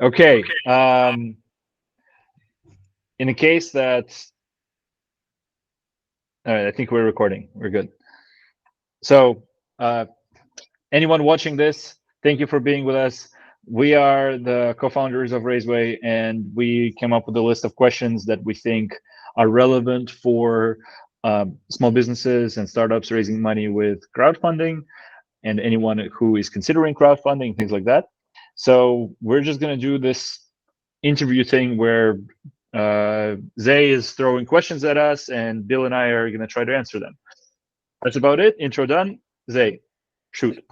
Okay. In the case that, all right, I think we're recording. We're good. So, anyone watching this, thank you for being with us. We are the co-founders of Raiseway, and we came up with a list of questions that we think are relevant for small businesses and startups raising money with crowdfunding, and anyone who is considering crowdfunding, things like that. So we're just going to do this interview thing where Zay is throwing questions at us, and Bill and I are going to try to answer them. That's about it. Intro done. Zay, shoot.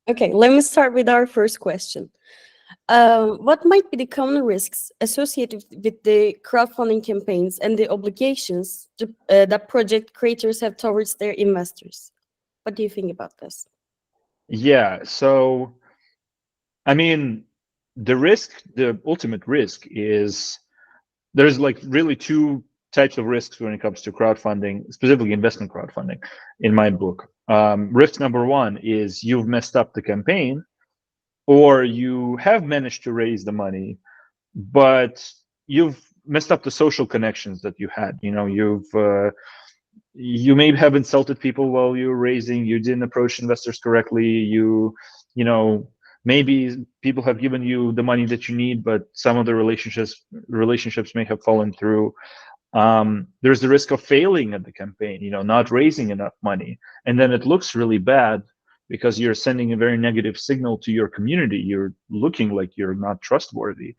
Okay, let me start with our first question. What might be the common risks associated with the crowdfunding campaigns and the obligations that project creators have towards their investors? What do you think about this? Yeah. So, I mean, the ultimate risk is there's like really two types of risks when it comes to crowdfunding, specifically investment crowdfunding, in my book. Risk number one is you've messed up the campaign, or you have managed to raise the money, but you've messed up the social connections that you had. You may have insulted people while you were raising. You didn't approach investors correctly. You know maybe people have given you the money that you need, but some of the relationships may have fallen through. There's the risk of failing at the campaign, not raising enough money, and then it looks really bad because you're sending a very negative signal to your community. You're looking like you're not trustworthy.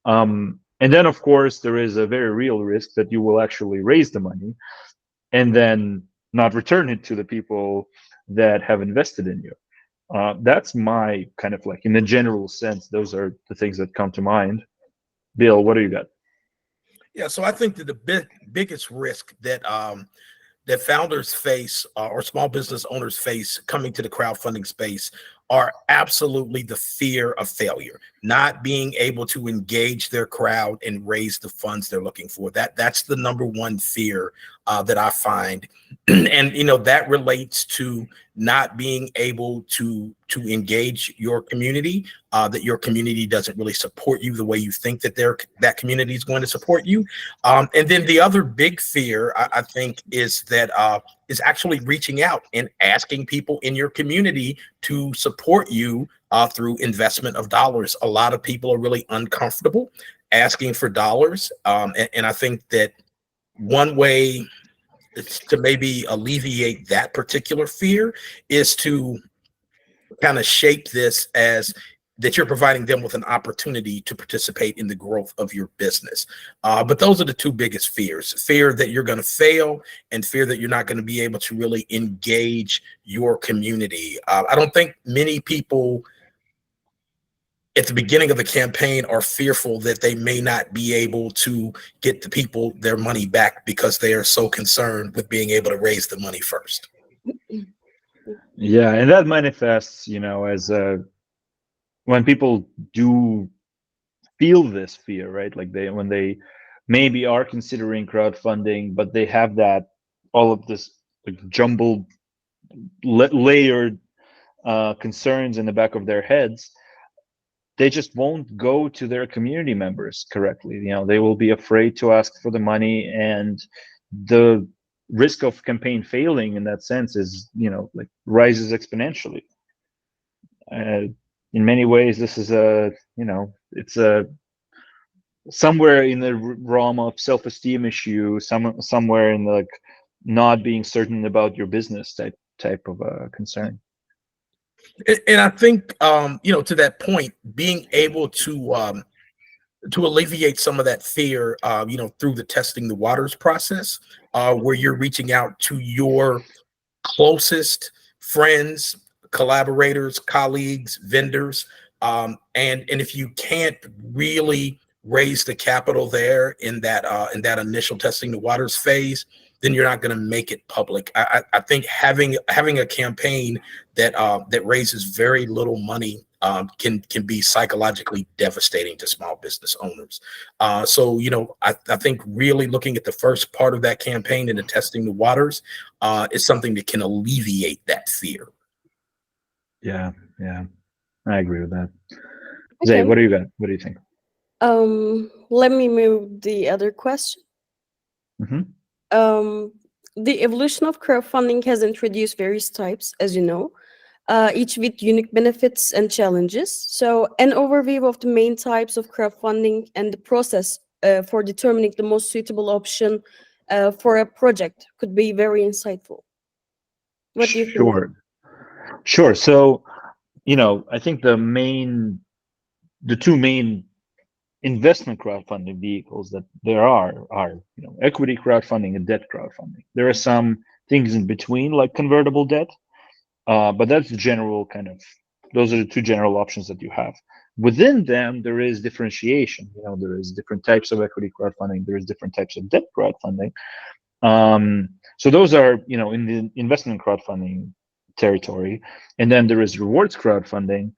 And then, of course, there is a very real risk that you will actually raise the money and then not return it to the people that have invested in you. That's my kind of like, in the general sense, those are the things that come to mind. Bill, what do you got? Yeah, so I think that the biggest risk that founders face or small business owners face coming to the crowdfunding space are absolutely the fear of failure, not being able to engage their crowd and raise the funds they're looking for. That's the number one fear that I find. And that relates to not being able to engage your community, that your community doesn't really support you the way you think that community is going to support you. And then the other big fear I think is that is actually reaching out and asking people in your community to support you through investment of dollars. A lot of people are really uncomfortable asking for dollars. And I think that one way to maybe alleviate that particular fear is to kind of shape this as that you're providing them with an opportunity to participate in the growth of your business. But those are the two biggest fears: fear that you're going to fail, and fear that you're not going to be able to really engage your community. I don't think many people at the beginning of the campaign are fearful that they may not be able to get the people their money back because they are so concerned with being able to raise the money first. Yeah, and that manifests, as when people do feel this fear, right? Like when they maybe are considering crowdfunding, but they have that all of this like jumbled, layered concerns in the back of their heads. They just won't go to their community members correctly. They will be afraid to ask for the money, and the risk of campaign failing in that sense is, like rises exponentially. In many ways, this is it's a somewhere in the realm of self-esteem issue, somewhere in the, like, not being certain about your business type of concern. And I think to that point, being able to alleviate some of that fear, through the testing the waters process, where you're reaching out to your closest friends, collaborators, colleagues, vendors, and if you can't really raise the capital there in that initial testing the waters phase, then you're not going to make it public. I think having a campaign that raises very little money can be psychologically devastating to small business owners. So I think really looking at the first part of that campaign and the testing the waters is something that can alleviate that fear. Yeah, I agree with that. Zay, Okay. what do you got? What do you think? Let me move the other question. Hmm. Um, the evolution of crowdfunding has introduced various types, as you know, each with unique benefits and challenges. So, an overview of the main types of crowdfunding and the process for determining the most suitable option for a project could be very insightful. What do you think? Sure, sure. So, I think the two main investment crowdfunding vehicles that there are equity crowdfunding and debt crowdfunding. There are some things in between, like convertible debt, but that's the general kind of. Those are the two general options that you have. Within them, there is differentiation. There is different types of equity crowdfunding. There is different types of debt crowdfunding. So those are in the investment crowdfunding territory, and then there is rewards crowdfunding.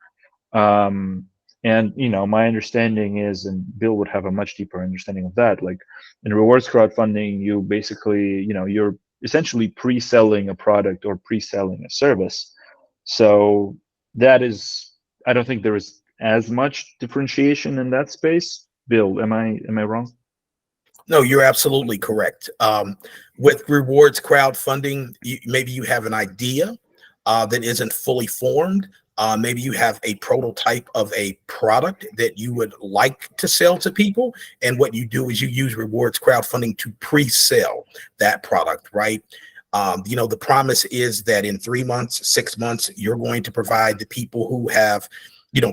um, and my understanding is, and Bill would have a much deeper understanding of that, like in rewards crowdfunding, you basically you're essentially pre-selling a product or pre-selling a service. So that is, I don't think there is as much differentiation in that space. Bill, am I wrong? No, you're absolutely correct. With rewards crowdfunding, maybe you have an idea that isn't fully formed. Maybe you have a prototype of a product that you would like to sell to people. And what you do is you use rewards crowdfunding to pre-sell that product, right? The promise is that in 3 months, 6 months, you're going to provide the people who have,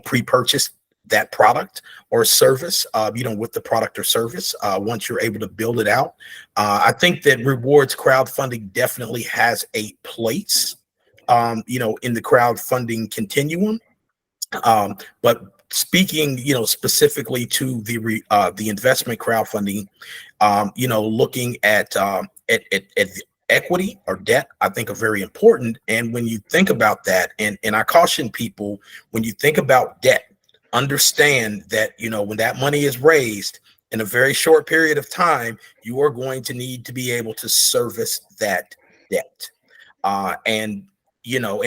pre-purchased that product or service, with the product or service, once you're able to build it out. I think that rewards crowdfunding definitely has a place, in the crowdfunding continuum. But speaking, specifically to the investment crowdfunding, looking at equity or debt, I think are very important. And when you think about that, and I caution people, when you think about debt, understand that when that money is raised in a very short period of time, you are going to need to be able to service that debt. And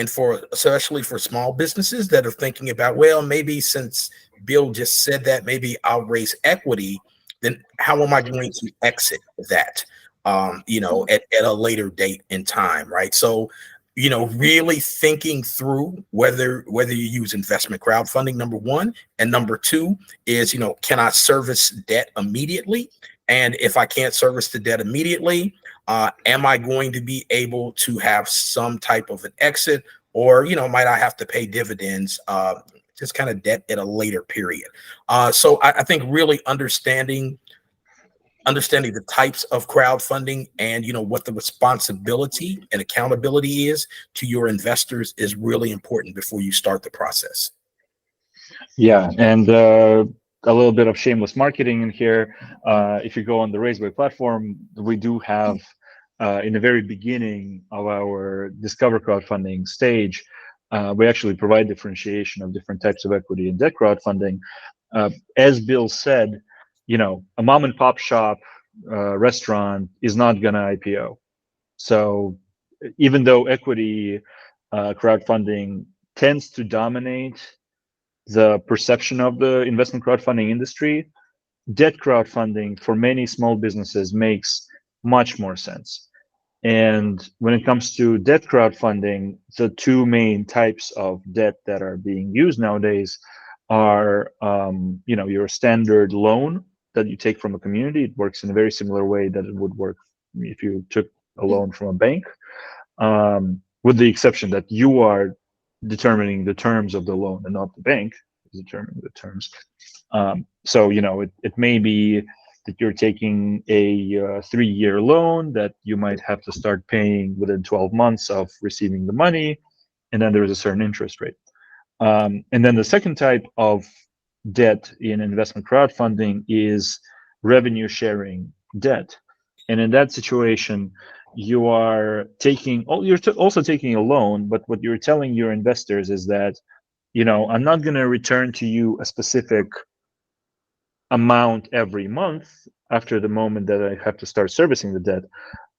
for especially for small businesses that are thinking about, well, maybe since Bill just said that, maybe I'll raise equity, then how am I going to exit that? At a later date in time, right? So, really thinking through whether you use investment crowdfunding, number one, and number two is, can I service debt immediately? And if I can't service the debt immediately, am I going to be able to have some type of an exit, or might I have to pay dividends? Just kind of debt at a later period. So I think really understanding the types of crowdfunding and what the responsibility and accountability is to your investors is really important before you start the process. Yeah, and a little bit of shameless marketing in here. If you go on the Raiseway platform, we do have, in the very beginning of our Discover crowdfunding stage, we actually provide differentiation of different types of equity and debt crowdfunding. As Bill said, a mom and pop shop restaurant is not going to IPO. So even though equity crowdfunding tends to dominate the perception of the investment crowdfunding industry, debt crowdfunding for many small businesses makes much more sense. And when it comes to debt crowdfunding, the two main types of debt that are being used nowadays are, your standard loan that you take from a community. It works in a very similar way that it would work if you took a loan from a bank, with the exception that you are determining the terms of the loan and not the bank is determining the terms. So it may be that you're taking a 3-year loan that you might have to start paying within 12 months of receiving the money, and then there is a certain interest rate. And then the second type of debt in investment crowdfunding is revenue sharing debt. And in that situation, you are also taking a loan, but what you're telling your investors is that, I'm not going to return to you a specific amount every month after the moment that I have to start servicing the debt.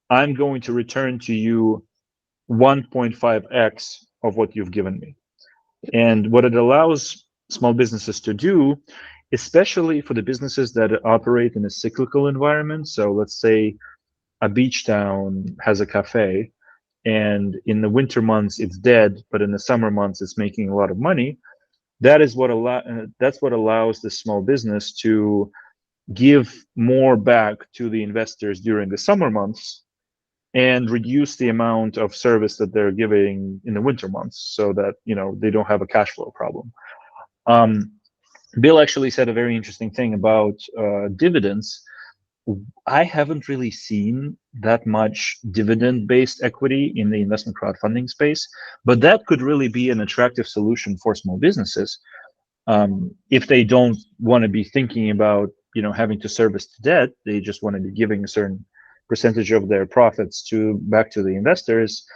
I'm going to return to you 1.5x of what you've given me. And what it allows small businesses to do, especially for the businesses that operate in a cyclical environment. So let's say a beach town has a cafe, and in the winter months it's dead, but in the summer months it's making a lot of money. That's what allows the small business to give more back to the investors during the summer months and reduce the amount of service that they're giving in the winter months, so that they don't have a cash flow problem. um, Bill actually said a very interesting thing about dividends. I haven't really seen that much dividend-based equity in the investment crowdfunding space, but that could really be an attractive solution for small businesses, if they don't want to be thinking about having to service the debt. They just want to be giving a certain percentage of their profits back to the investors.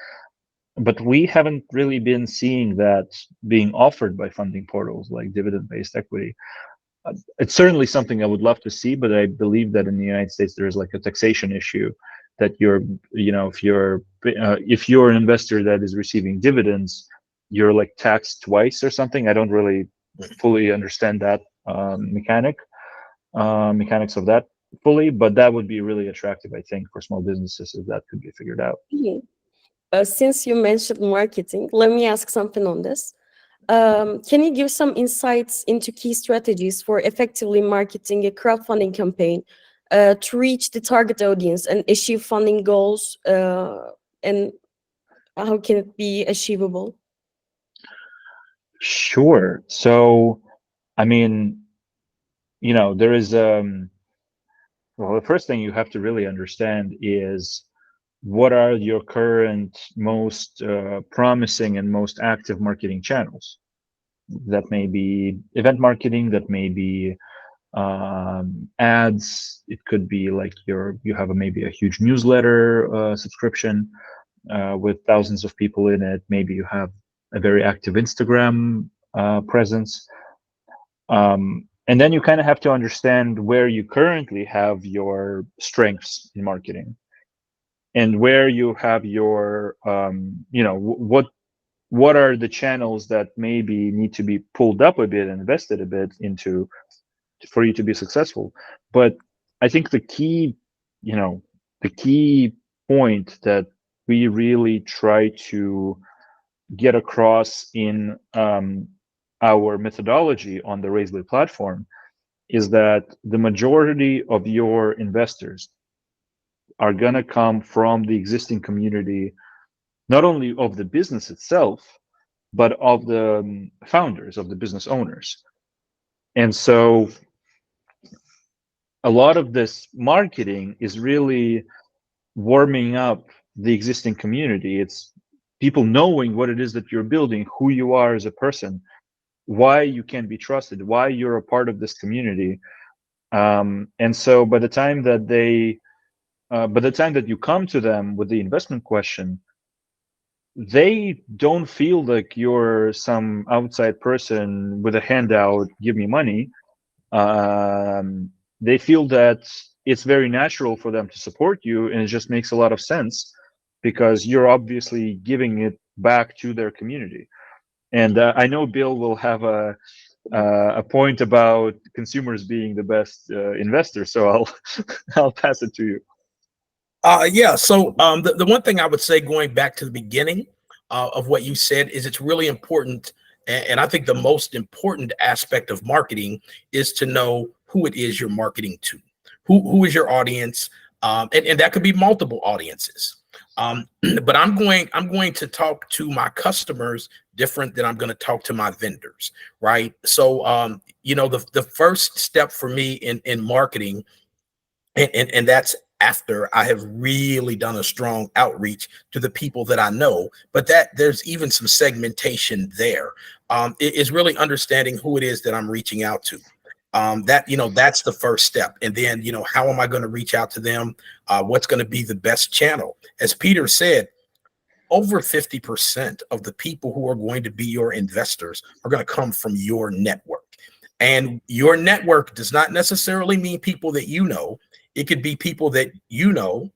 But we haven't really been seeing that being offered by funding portals like dividend-based equity. It's certainly something I would love to see, but I believe that in the United States there is like a taxation issue, that if you're an investor that is receiving dividends, you're like taxed twice or something. I don't really fully understand that mechanics of that fully, but that would be really attractive, I think, for small businesses if that could be figured out. Mhm. Since you mentioned marketing, let me ask something on this. Can you give some insights into key strategies for effectively marketing a crowdfunding campaign to reach the target audience and achieve funding goals? And how can it be achievable? Sure. So, I mean, there is well, the first thing you have to really understand is what are your current most promising and most active marketing channels. That may be event marketing, that may be ads. It could be like you have maybe a huge newsletter subscription with thousands of people in it. Maybe you have a very active Instagram presence. And then you kind of have to understand where you currently have your strengths in marketing, and where you have your what are the channels that maybe need to be pulled up a bit and invested a bit into for you to be successful. But I think the key point that we really try to get across in our methodology on the Raiseway platform is that the majority of your investors are going to come from the existing community, not only of the business itself, but of the founders, of the business owners. And so a lot of this marketing is really warming up the existing community. It's people knowing what it is that you're building, who you are as a person, why you can be trusted, why you're a part of this community. And so by the time that you come to them with the investment question, they don't feel like you're some outside person with a handout, give me money. They feel that it's very natural for them to support you, and it just makes a lot of sense because you're obviously giving it back to their community. And I know Bill will have a point about consumers being the best investors, so I'll pass it to you. Yeah. So the one thing I would say, going back to the beginning of what you said, is it's really important. And I think the most important aspect of marketing is to know who it is you're marketing to, who is your audience. And that could be multiple audiences. But I'm going to talk to my customers different than I'm going to talk to my vendors. Right. So, the first step for me in marketing, and that's after I have really done a strong outreach to the people that I know, but that there's even some segmentation there. It is really understanding who it is that I'm reaching out to. That's the first step. And then, how am I going to reach out to them? What's going to be the best channel? As Peter said, over 50% of the people who are going to be your investors are going to come from your network. And your network does not necessarily mean people that you know. It could be people that you know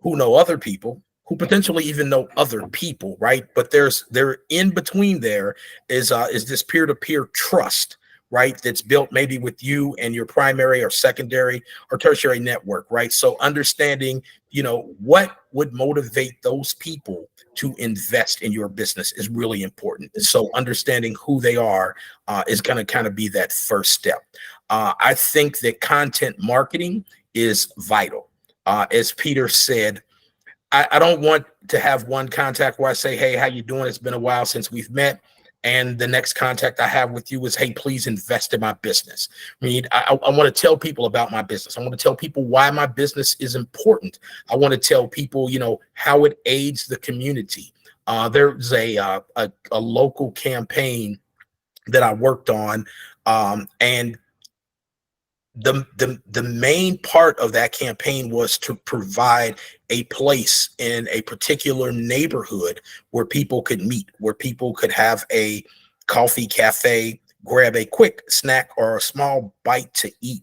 who know other people, who potentially even know other people, right? But there in between there is this peer-to-peer trust, right? That's built maybe with you and your primary or secondary or tertiary network, right? So understanding, what would motivate those people to invest in your business is really important. So understanding who they are is going to kind of be that first step. I think that content marketing is vital. As Peter said, I don't want to have one contact where I say, hey, how you doing? It's been a while since we've met. And the next contact I have with you is, hey, please invest in my business. I mean, I want to tell people about my business. I want to tell people why my business is important. I want to tell people, how it aids the community. There's a local campaign that I worked on, and the main part of that campaign was to provide a place in a particular neighborhood where people could meet, where people could have a coffee cafe, grab a quick snack or a small bite to eat.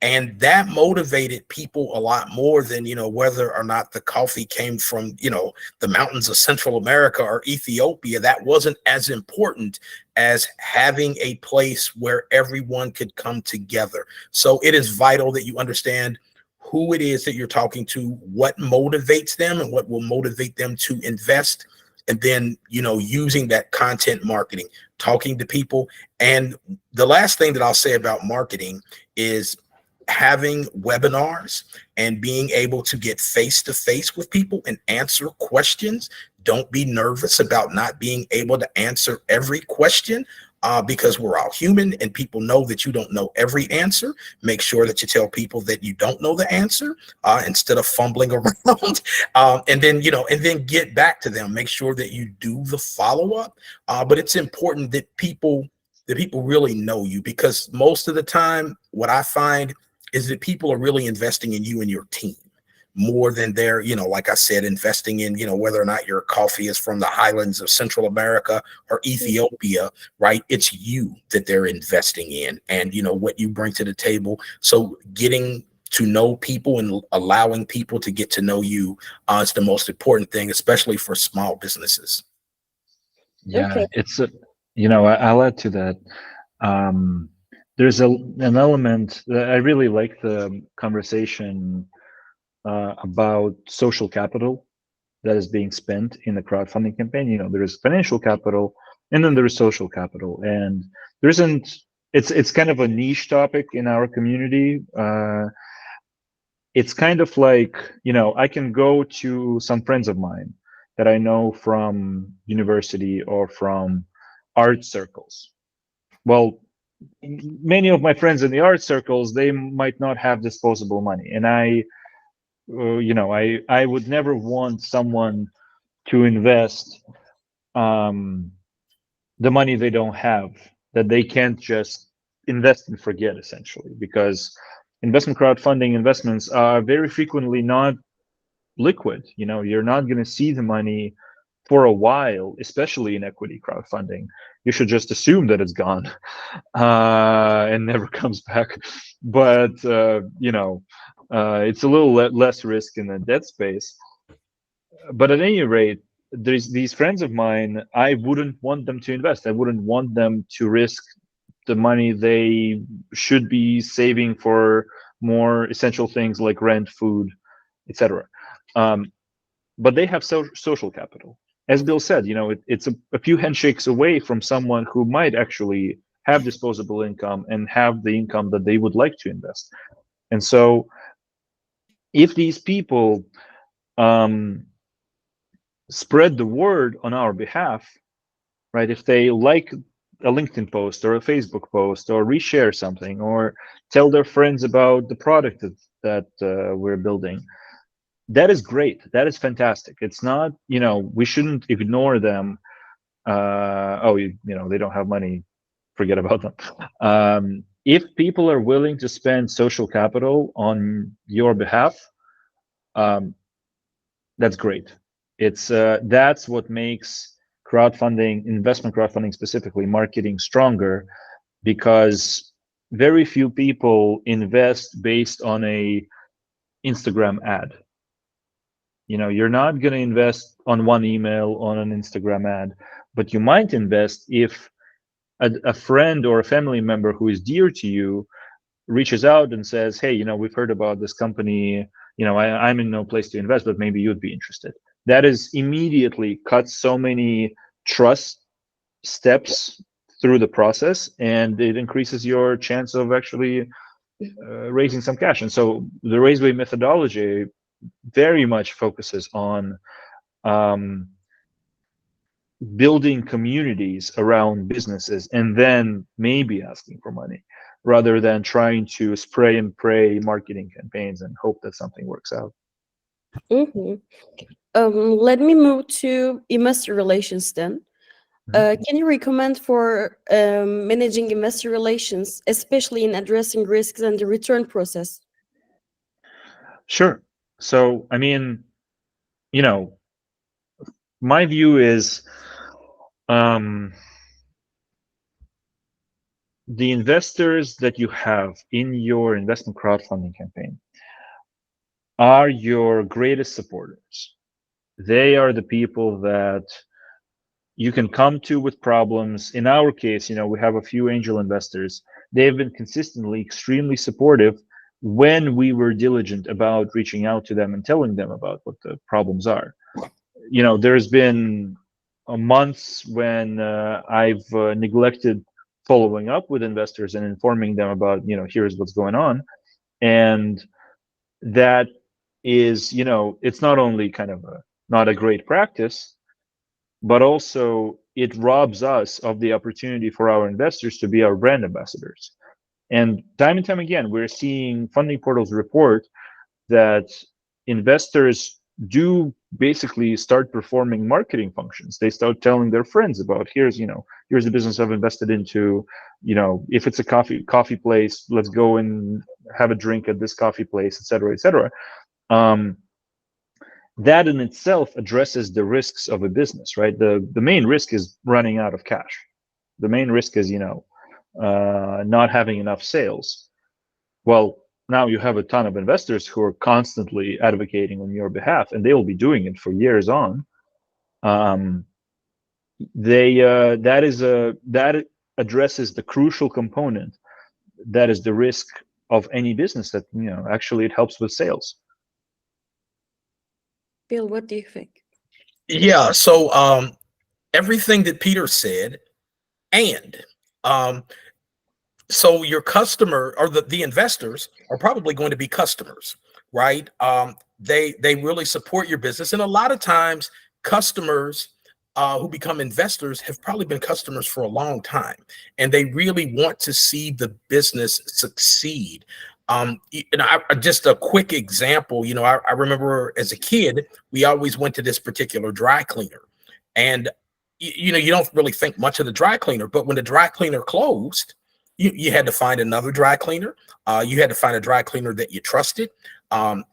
And that motivated people a lot more than, whether or not the coffee came from, the mountains of Central America or Ethiopia. That wasn't as important as having a place where everyone could come together. So it is vital that you understand who it is that you're talking to, what motivates them and what will motivate them to invest. And then, using that content marketing, talking to people. And the last thing that I'll say about marketing is having webinars and being able to get face-to-face with people and answer questions. Don't be nervous about not being able to answer every question, because we're all human and people know that you don't know every answer. Make sure that you tell people that you don't know the answer instead of fumbling around, and then get back to them. Make sure that you do the follow-up. But it's important that people really know you, because most of the time what I find is that people are really investing in you and your team more than they're, like I said, investing in, whether or not your coffee is from the highlands of Central America or Ethiopia, right? It's you that they're investing in and, what you bring to the table. So getting to know people and allowing people to get to know you is the most important thing, especially for small businesses. Yeah, Okay. it's I'll add to that. There's an element that I really like the conversation about social capital that is being spent in the crowdfunding campaign. There is financial capital, and then there is social capital, and there isn't. It's kind of a niche topic in our community. It's kind of like, I can go to some friends of mine that I know from university or from art circles. Well, many of my friends in the art circles, they might not have disposable money, and I would never want someone to invest the money they don't have, that they can't just invest and forget, essentially, because investment crowdfunding investments are very frequently not liquid. You're not going to see the money for a while, especially in equity crowdfunding. You should just assume that it's gone and never comes back. But it's a little less risk in the debt space. But at any rate, there's these friends of mine. I wouldn't want them to invest. I wouldn't want them to risk the money they should be saving for more essential things like rent, food, etc. But they have social capital. As Bill said, it's a few handshakes away from someone who might actually have disposable income and have the income that they would like to invest. And so if these people spread the word on our behalf, right? If they like a LinkedIn post or a Facebook post or reshare something or tell their friends about the product that we're building, that is great. That is fantastic. It's not, we shouldn't ignore them. They don't have money, forget about them. If people are willing to spend social capital on your behalf, that's great. That's what makes crowdfunding, investment crowdfunding specifically, marketing stronger, because very few people invest based on a Instagram ad. You're not going to invest on one email, on an Instagram ad, but you might invest if a friend or a family member who is dear to you reaches out and says, hey, we've heard about this company, I'm in no place to invest, but maybe you'd be interested. That is immediately cuts so many trust steps through the process, and it increases your chance of actually raising some cash. And so the Raiseway methodology very much focuses on um, building communities around businesses and then maybe asking for money, rather than trying to spray and pray marketing campaigns and hope that something works out. Mm-hmm. Let me move to investor relations then. Can you recommend for managing investor relations, especially in addressing risks and the return process? Sure. So, I mean, my view is the investors that you have in your investment crowdfunding campaign are your greatest supporters. They are the people that you can come to with problems. In our case, we have a few angel investors. They've been consistently extremely supportive when we were diligent about reaching out to them and telling them about what the problems are. There's been months when I've neglected following up with investors and informing them about, here's what's going on. And that is, it's not only kind of not a great practice, but also it robs us of the opportunity for our investors to be our brand ambassadors. And time again, we're seeing funding portals report that investors do basically start performing marketing functions. They start telling their friends about, here's a business I've invested into. If it's a coffee place, let's go and have a drink at this coffee place, et cetera, et cetera. That in itself addresses the risks of a business, right? The main risk is running out of cash. The main risk is, not having enough sales. Well, now you have a ton of investors who are constantly advocating on your behalf, and they will be doing it for years on. That addresses the crucial component, that is the risk of any business, that actually it helps with sales. Bill, what do you think? Yeah, so everything that Peter said, and so your customer or the investors are probably going to be customers, right? They really support your business, and a lot of times customers who become investors have probably been customers for a long time, and they really want to see the business succeed. Just a quick example, I remember as a kid, we always went to this particular dry cleaner, and you don't really think much of the dry cleaner, but when the dry cleaner closed, you had to find another dry cleaner. You had to find a dry cleaner that you trusted. And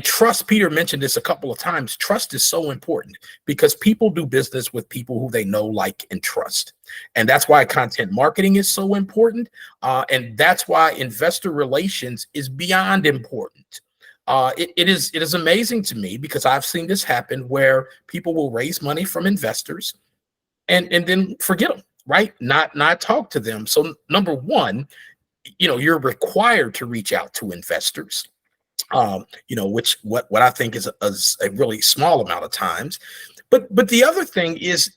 trust, Peter mentioned this a couple of times. Trust is so important because people do business with people who they know, like, and trust. And that's why content marketing is so important. And that's why investor relations is beyond important. It is amazing to me because I've seen this happen where people will raise money from investors and then forget them, right? Not talk to them. So number one, you're required to reach out to investors. Which what I think is a really small amount of times. But the other thing is,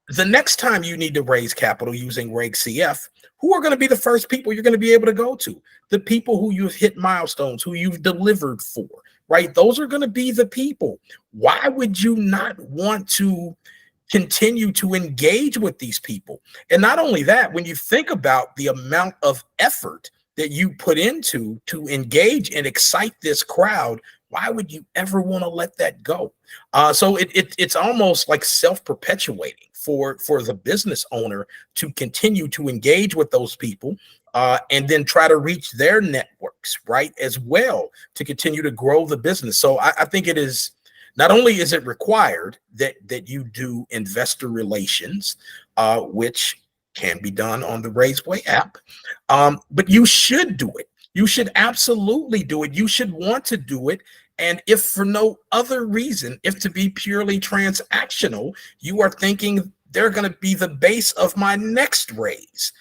the next time you need to raise capital using Reg CF, who are going to be the first people you're going to be able to go to? The people who you've hit milestones, who you've delivered for, right? Those are going to be the people. Why would you not want to continue to engage with these people? And not only that, when you think about the amount of effort that you put into to engage and excite this crowd, why would you ever want to let that go? So it's almost like self-perpetuating for the business owner to continue to engage with those people and then try to reach their networks, right, as well, to continue to grow the business. So I think it is, not only is it required that you do investor relations, which can be done on the Raiseway app, but you should do it. You should absolutely do it. You should want to do it. And if for no other reason, if to be purely transactional, you are thinking they're going to be the base of my next raise.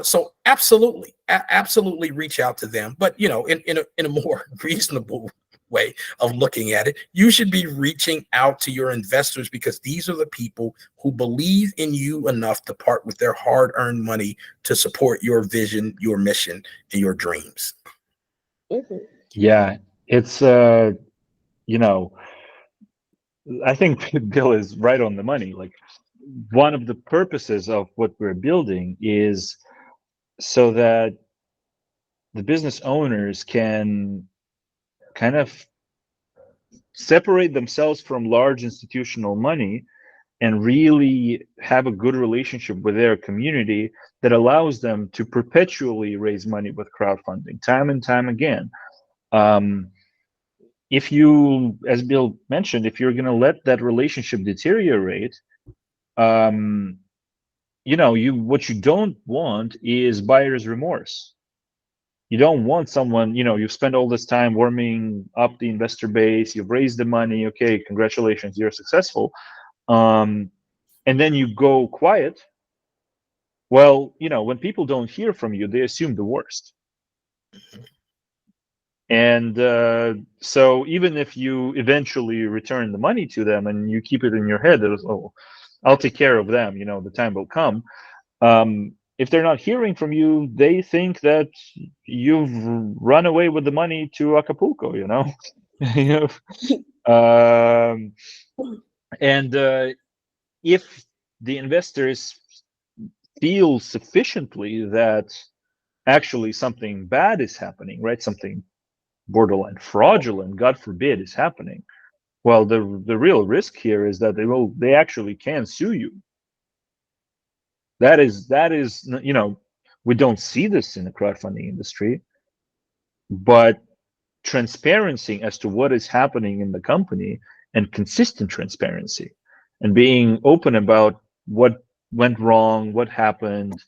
So absolutely, absolutely reach out to them. But, you know, in a more reasonable way of looking at it, you should be reaching out to your investors, because these are the people who believe in you enough to part with their hard-earned money to support your vision, your mission, and your dreams. Yeah, it's you know, I think Bill is right on the money. Like, one of the purposes of what we're building is so that the business owners can kind of separate themselves from large institutional money and really have a good relationship with their community that allows them to perpetually raise money with crowdfunding time and time again. Um, if you, as Bill mentioned, if you're going to let that relationship deteriorate, um, you know, what you don't want is buyer's remorse. You don't want someone, you know, you've spent all this time warming up the investor base, you've raised the money, okay, congratulations, you're successful. And then you go quiet. Well, you know, when people don't hear from you, they assume the worst. And so even if you eventually return the money to them and you keep it in your head, that, oh, I'll take care of them, you know, the time will come. If they're not hearing from you, they think that you've run away with the money to Acapulco, you know. You know? And if the investors feel sufficiently that actually something bad is happening, right? Something borderline fraudulent, God forbid, is happening. Well, the real risk here is that they actually can sue you. That is, you know, we don't see this in the crowdfunding industry, but transparency as to what is happening in the company, and consistent transparency, and being open about what went wrong, what happened,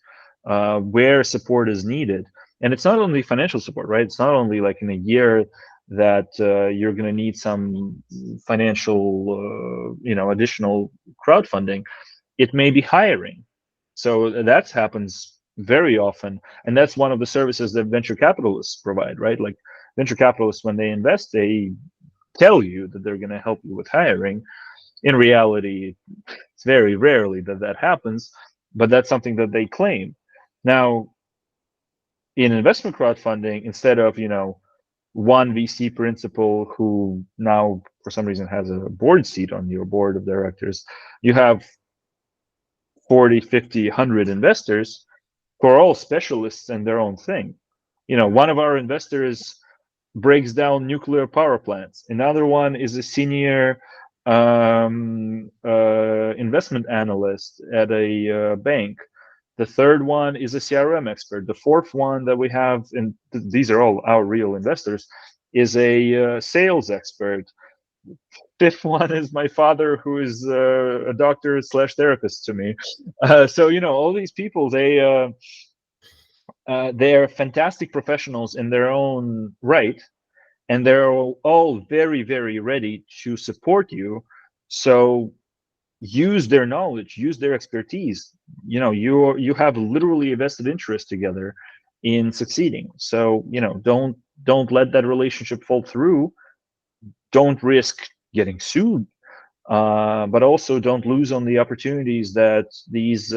where support is needed. And it's not only financial support, right? It's not only like in a year that you're going to need some financial, you know, additional crowdfunding. It may be hiring. So that happens very often, and that's one of the services that venture capitalists provide, right? Like, venture capitalists, when they invest, they tell you that they're going to help you with hiring. In reality, it's very rarely that that happens, but that's something that they claim. Now, in investment crowdfunding, instead of, you know, one VC principal who now for some reason has a board seat on your board of directors, you have 40, 50, 100 investors who are all specialists in their own thing. You know, one of our investors breaks down nuclear power plants. Another one is a senior investment analyst at a bank. The third one is a CRM expert. The fourth one that we have, and these are all our real investors, is a sales expert. Fifth one is my father, who is a doctor slash therapist to me. So, you know, all these people, they're fantastic professionals in their own right, and they're all very, very ready to support you. So use their knowledge, use their expertise. You know, you have literally a vested interest together in succeeding. So, you know, don't let that relationship fall through. Don't risk getting sued, but also don't lose on the opportunities that these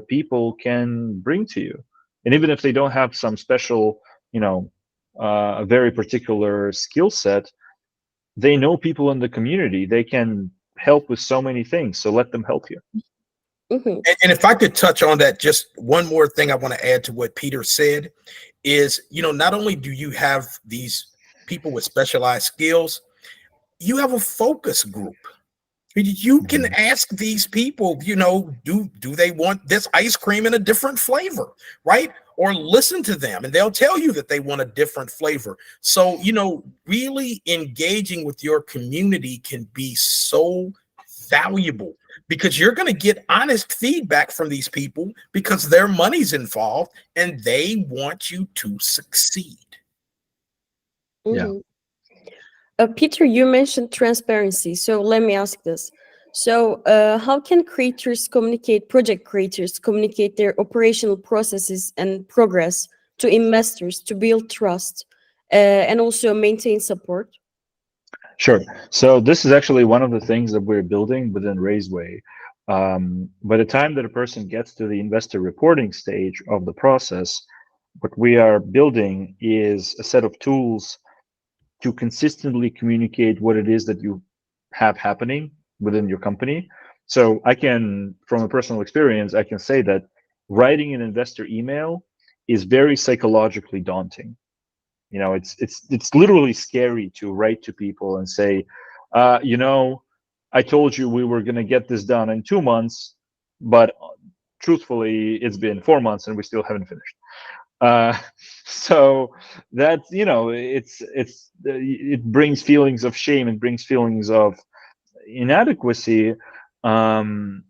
people can bring to you. And even if they don't have some special, you know, a very particular skill set, they know people in the community. They can help with so many things. So let them help you. And if I could touch on that, just one more thing I want to add to what Peter said is, you know, not only do you have these people with specialized skills, you have a focus group. You can ask these people, you know, do they want this ice cream in a different flavor, right? Or listen to them and they'll tell you that they want a different flavor. So, you know, really engaging with your community can be so valuable, because you're going to get honest feedback from these people, because their money's involved and they want you to succeed. Yeah. Peter, you mentioned transparency, so let me ask this. So, how can project creators communicate their operational processes and progress to investors to build trust and also maintain support? Sure. So this is actually one of the things that we're building within Raiseway. By the time that a person gets to the investor reporting stage of the process, what we are building is a set of tools to consistently communicate what it is that you have happening within your company. So I can, from a personal experience, I can say that writing an investor email is very psychologically daunting. You know, it's literally scary to write to people and say, you know, I told you we were going to get this done in 2 months, but truthfully, it's been 4 months and we still haven't finished. Uh, so that, you know, it brings feelings of shame. It brings feelings of inadequacy. Um,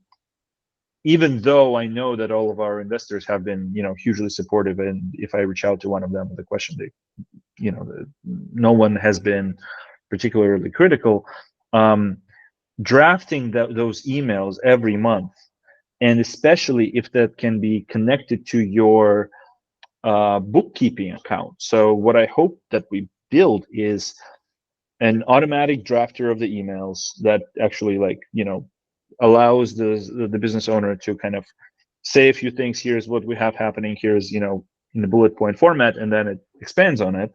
Even though I know that all of our investors have been, you know, hugely supportive, and if I reach out to one of them with a question, they, you know, no one has been particularly critical. Drafting those emails every month, and especially if that can be connected to your bookkeeping account. So what I hope that we build is an automatic drafter of the emails that actually, like, you know, allows the business owner to kind of say a few things. Here's what we have happening. Here's, you know, in the bullet point format, and then it expands on it.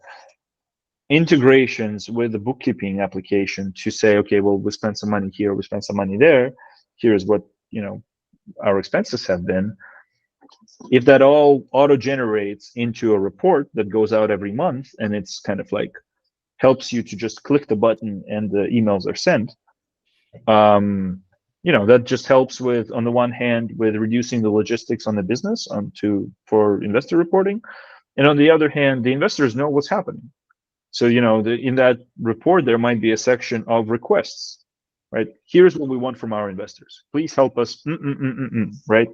Integrations with the bookkeeping application to say, okay, well, we spent some money here, we spent some money there. Here's what, you know, our expenses have been. If that all auto generates into a report that goes out every month, and it's kind of like helps you to just click the button and the emails are sent, you know, that just helps with, on the one hand, with reducing the logistics on the business for investor reporting, and on the other hand, the investors know what's happening. So, you know, in that report, there might be a section of requests, right? Here's what we want from our investors. Please help us, right?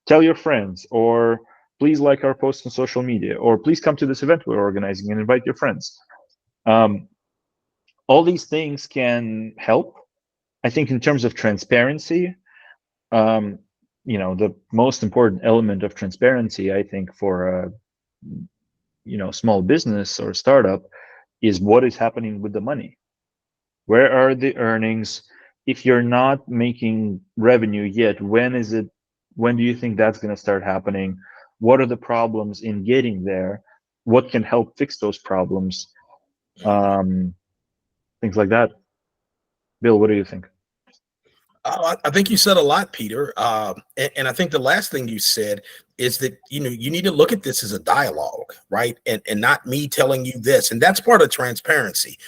Tell your friends, or please like our posts on social media, or please come to this event we're organizing and invite your friends. All these things can help. I think in terms of transparency, you know, the most important element of transparency, I think, for a, you know, small business or startup is what is happening with the money. Where are the earnings? If you're not making revenue yet, when do you think that's going to start happening? What are the problems in getting there? What can help fix those problems? Things like that. Bill, what do you think? I think you said a lot, Peter. And I think the last thing you said is that, you know, you need to look at this as a dialogue, right? And not me telling you this. And that's part of transparency,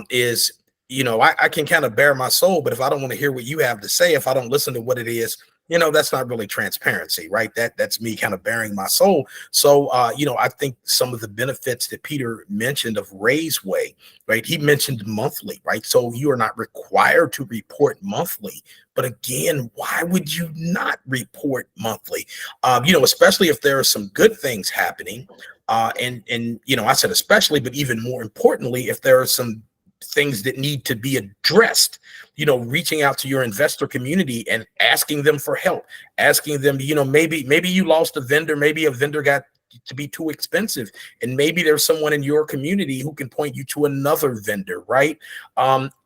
is, you know, I can kind of bare my soul, but if I don't want to hear what you have to say, if I don't listen to what it is, you know, that's not really transparency, right? That's me kind of bearing my soul. So, you know, I think some of the benefits that Peter mentioned of Raiseway, right? He mentioned monthly, right? So you are not required to report monthly. But again, why would you not report monthly? You know, especially if there are some good things happening. And you know, I said especially, but even more importantly, if there are some things that need to be addressed, you know, reaching out to your investor community and asking them for help, asking them, you know, maybe you lost a vendor, maybe a vendor got to be too expensive, and maybe there's someone in your community who can point you to another vendor, right?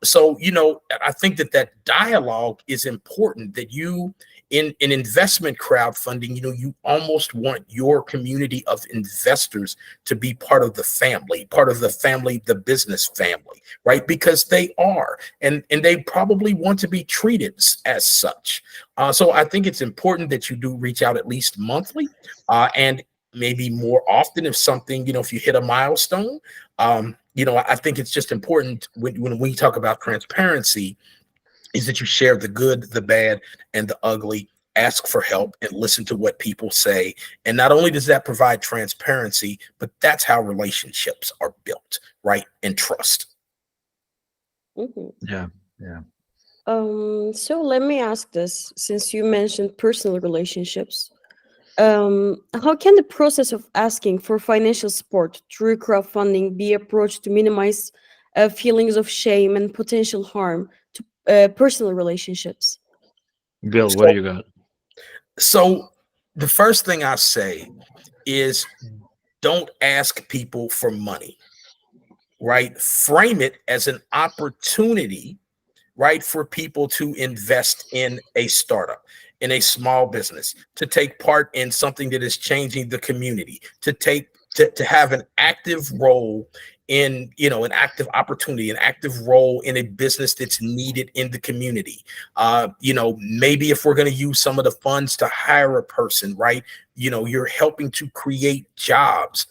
So, you know, I think that dialogue is important, that you, in investment crowdfunding, you know, you almost want your community of investors to be part of the family, the business family, right? Because they are, and they probably want to be treated as such. So I think it's important that you do reach out at least monthly, and maybe more often if something, you know, if you hit a milestone. You know, I think it's just important when we talk about transparency, is that you share the good, the bad, and the ugly, ask for help, and listen to what people say. And not only does that provide transparency, but that's how relationships are built, right? And trust. Mhm. Yeah, yeah. So let me ask this, since you mentioned personal relationships. How can the process of asking for financial support through crowdfunding be approached to minimize feelings of shame and potential harm to personal relationships? Bill, what do So, you got? so the first thing I say is don't ask people for money, right? Frame it as an opportunity, right, for people to invest in a startup, in a small business, to take part in something that is changing the community, to have an active role in, an active opportunity, an active role in a business that's needed in the community. Maybe if we're going to use some of the funds to hire a person, right, you're helping to create jobs.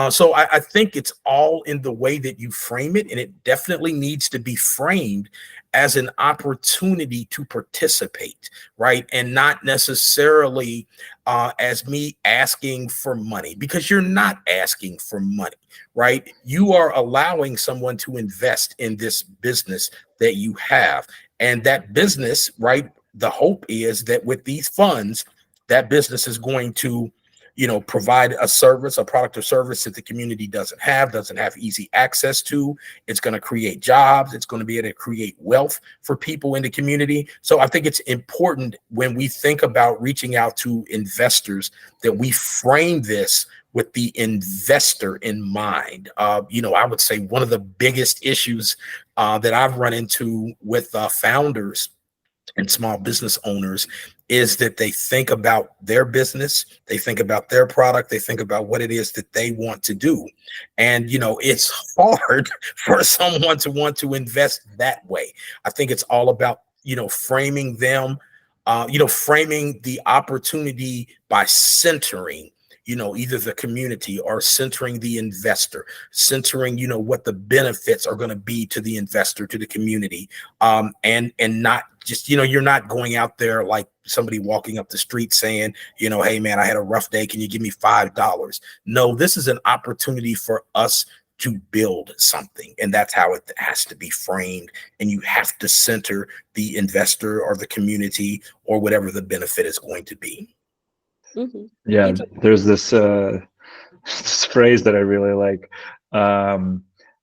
So I think it's all in the way that you frame it, and it definitely needs to be framed as an opportunity to participate, right? And not necessarily as me asking for money, because you're not asking for money, right? You are allowing someone to invest in this business that you have. And that business, right? The hope is that with these funds, that business is going to provide a service, a product or service that the community doesn't have easy access to. It's going to create jobs. It's going to be able to create wealth for people in the community. So I think it's important when we think about reaching out to investors that we frame this with the investor in mind. I would say one of the biggest issues that I've run into with founders and small business owners is that they think about their business, they think about their product, they think about what it is that they want to do. And, it's hard for someone to want to invest that way. I think it's all about, framing them, framing the opportunity by centering either the community or centering the investor, centering, what the benefits are going to be to the investor, to the community, and not just, you're not going out there like somebody walking up the street saying, hey man, I had a rough day. Can you give me $5? No, this is an opportunity for us to build something. And that's how it has to be framed. And you have to center the investor or the community or whatever the benefit is going to be. Hmm. Yeah, Peter. there's this this phrase that I really like.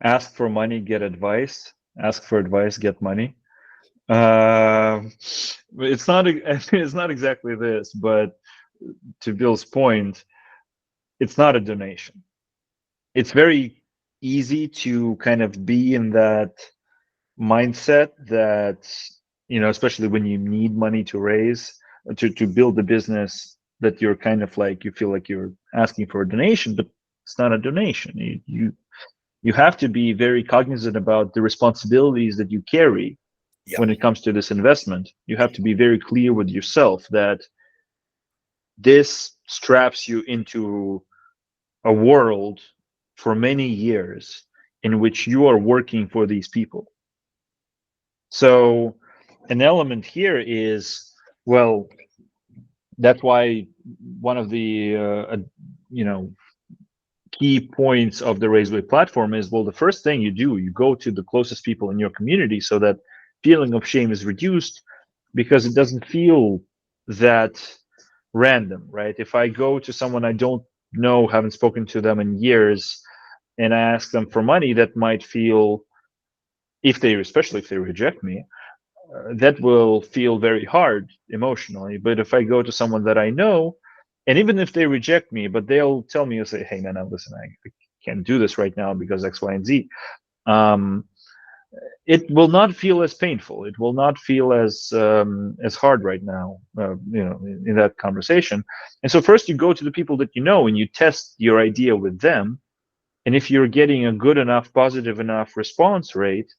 Ask for money, get advice. Ask for advice, get money. It's not. It's not exactly this, but to Bill's point, it's not a donation. It's very easy to kind of be in that mindset that, especially when you need money to raise to build a business, that you're kind of like, you feel like you're asking for a donation, but it's not a donation. You have to be very cognizant about the responsibilities that you carry Yeah. when it comes to this investment. You have to be very clear with yourself that this straps you into a world for many years in which you are working for these people. So an element here is, well, that's why one of the key points of the Raiseway platform is, well, the first thing you do, you go to the closest people in your community so that feeling of shame is reduced, because it doesn't feel that random, right? If I go to someone I don't know, haven't spoken to them in years, and I ask them for money, that might feel, especially if they reject me, that will feel very hard emotionally. But if I go to someone that I know, and even if they reject me, but they'll tell me, say, hey man, listen, I can't do this right now because X, Y, and Z. It will not feel as painful. It will not feel as hard right now, in that conversation. And so first you go to the people that you know and you test your idea with them. And if you're getting a good enough, positive enough response rate,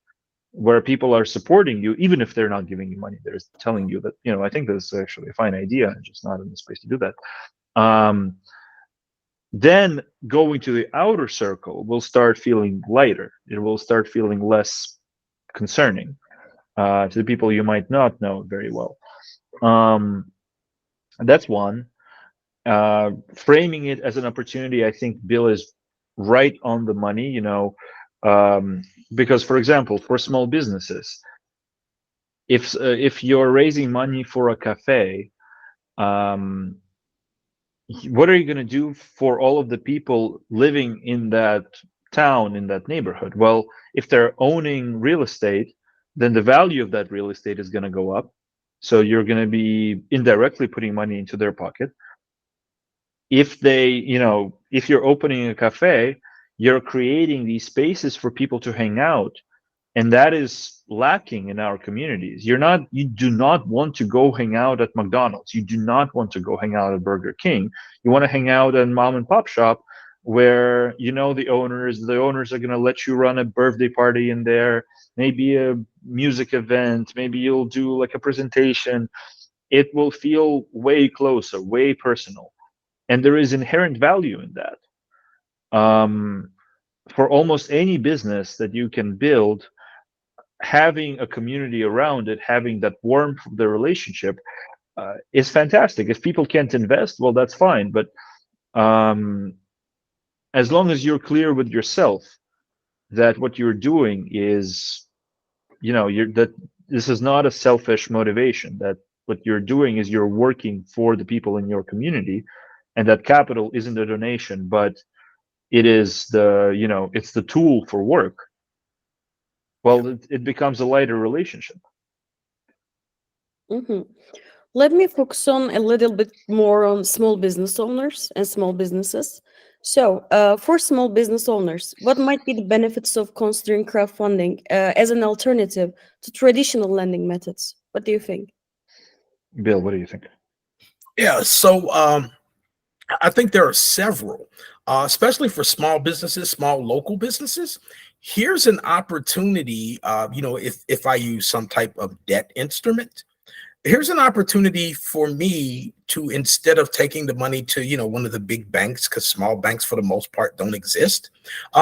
where people are supporting you, even if they're not giving you money, they're telling you that, I think this is actually a fine idea, I'm just not in the space to do that. Then going to the outer circle will start feeling lighter. It will start feeling less concerning to the people you might not know very well. That's one. Framing it as an opportunity, I think Bill is right on the money, because, for example, for small businesses, if you're raising money for a cafe, what are you going to do for all of the people living in that town, in that neighborhood. Well, if they're owning real estate, then the value of that real estate is going to go up. So you're going to be indirectly putting money into their pocket. If they, if you're opening a cafe, you're creating these spaces for people to hang out, and that is lacking in our communities. You do not want to go hang out at McDonald's. You do not want to go hang out at Burger King. You want to hang out at mom and pop shop where the owners are going to let you run a birthday party in there, maybe a music event, maybe you'll do like a presentation. It will feel way closer, way personal, and there is inherent value in that. For almost any business that you can build, having a community around it, having that warmth of the relationship, is fantastic. If people can't invest, well, that's fine. But um, as long as you're clear with yourself that what you're doing is, that this is not a selfish motivation, that what you're doing is you're working for the people in your community, and that capital isn't a donation, but it is it's the tool for work. Well, it becomes a lighter relationship. Mhm. Let me focus on a little bit more on small business owners and small businesses. So, for small business owners, what might be the benefits of considering crowdfunding as an alternative to traditional lending methods? What do you think? Bill, what do you think? Yeah, so I think there are several, especially for small businesses, small local businesses. Here's an opportunity, if I use some type of debt instrument, here's an opportunity for me to, instead of taking the money to, one of the big banks, because small banks for the most part don't exist.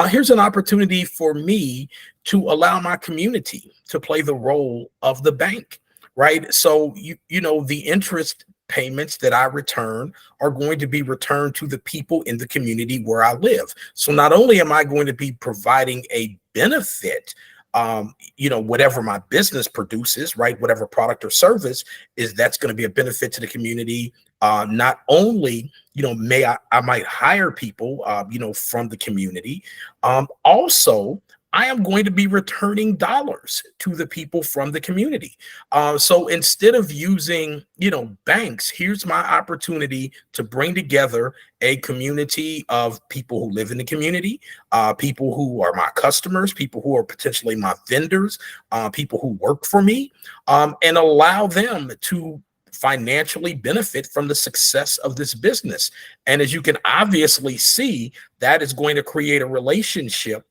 Here's an opportunity for me to allow my community to play the role of the bank, right? So, the interest payments that I return are going to be returned to the people in the community where I live. So not only am I going to be providing a benefit, whatever my business produces, right, whatever product or service is, that's going to be a benefit to the community. Not only, I might hire people, from the community. Also, I am going to be returning dollars to the people from the community. So instead of using, banks, here's my opportunity to bring together a community of people who live in the community, people who are my customers, people who are potentially my vendors, people who work for me, and allow them to financially benefit from the success of this business. And as you can obviously see, that is going to create a relationship,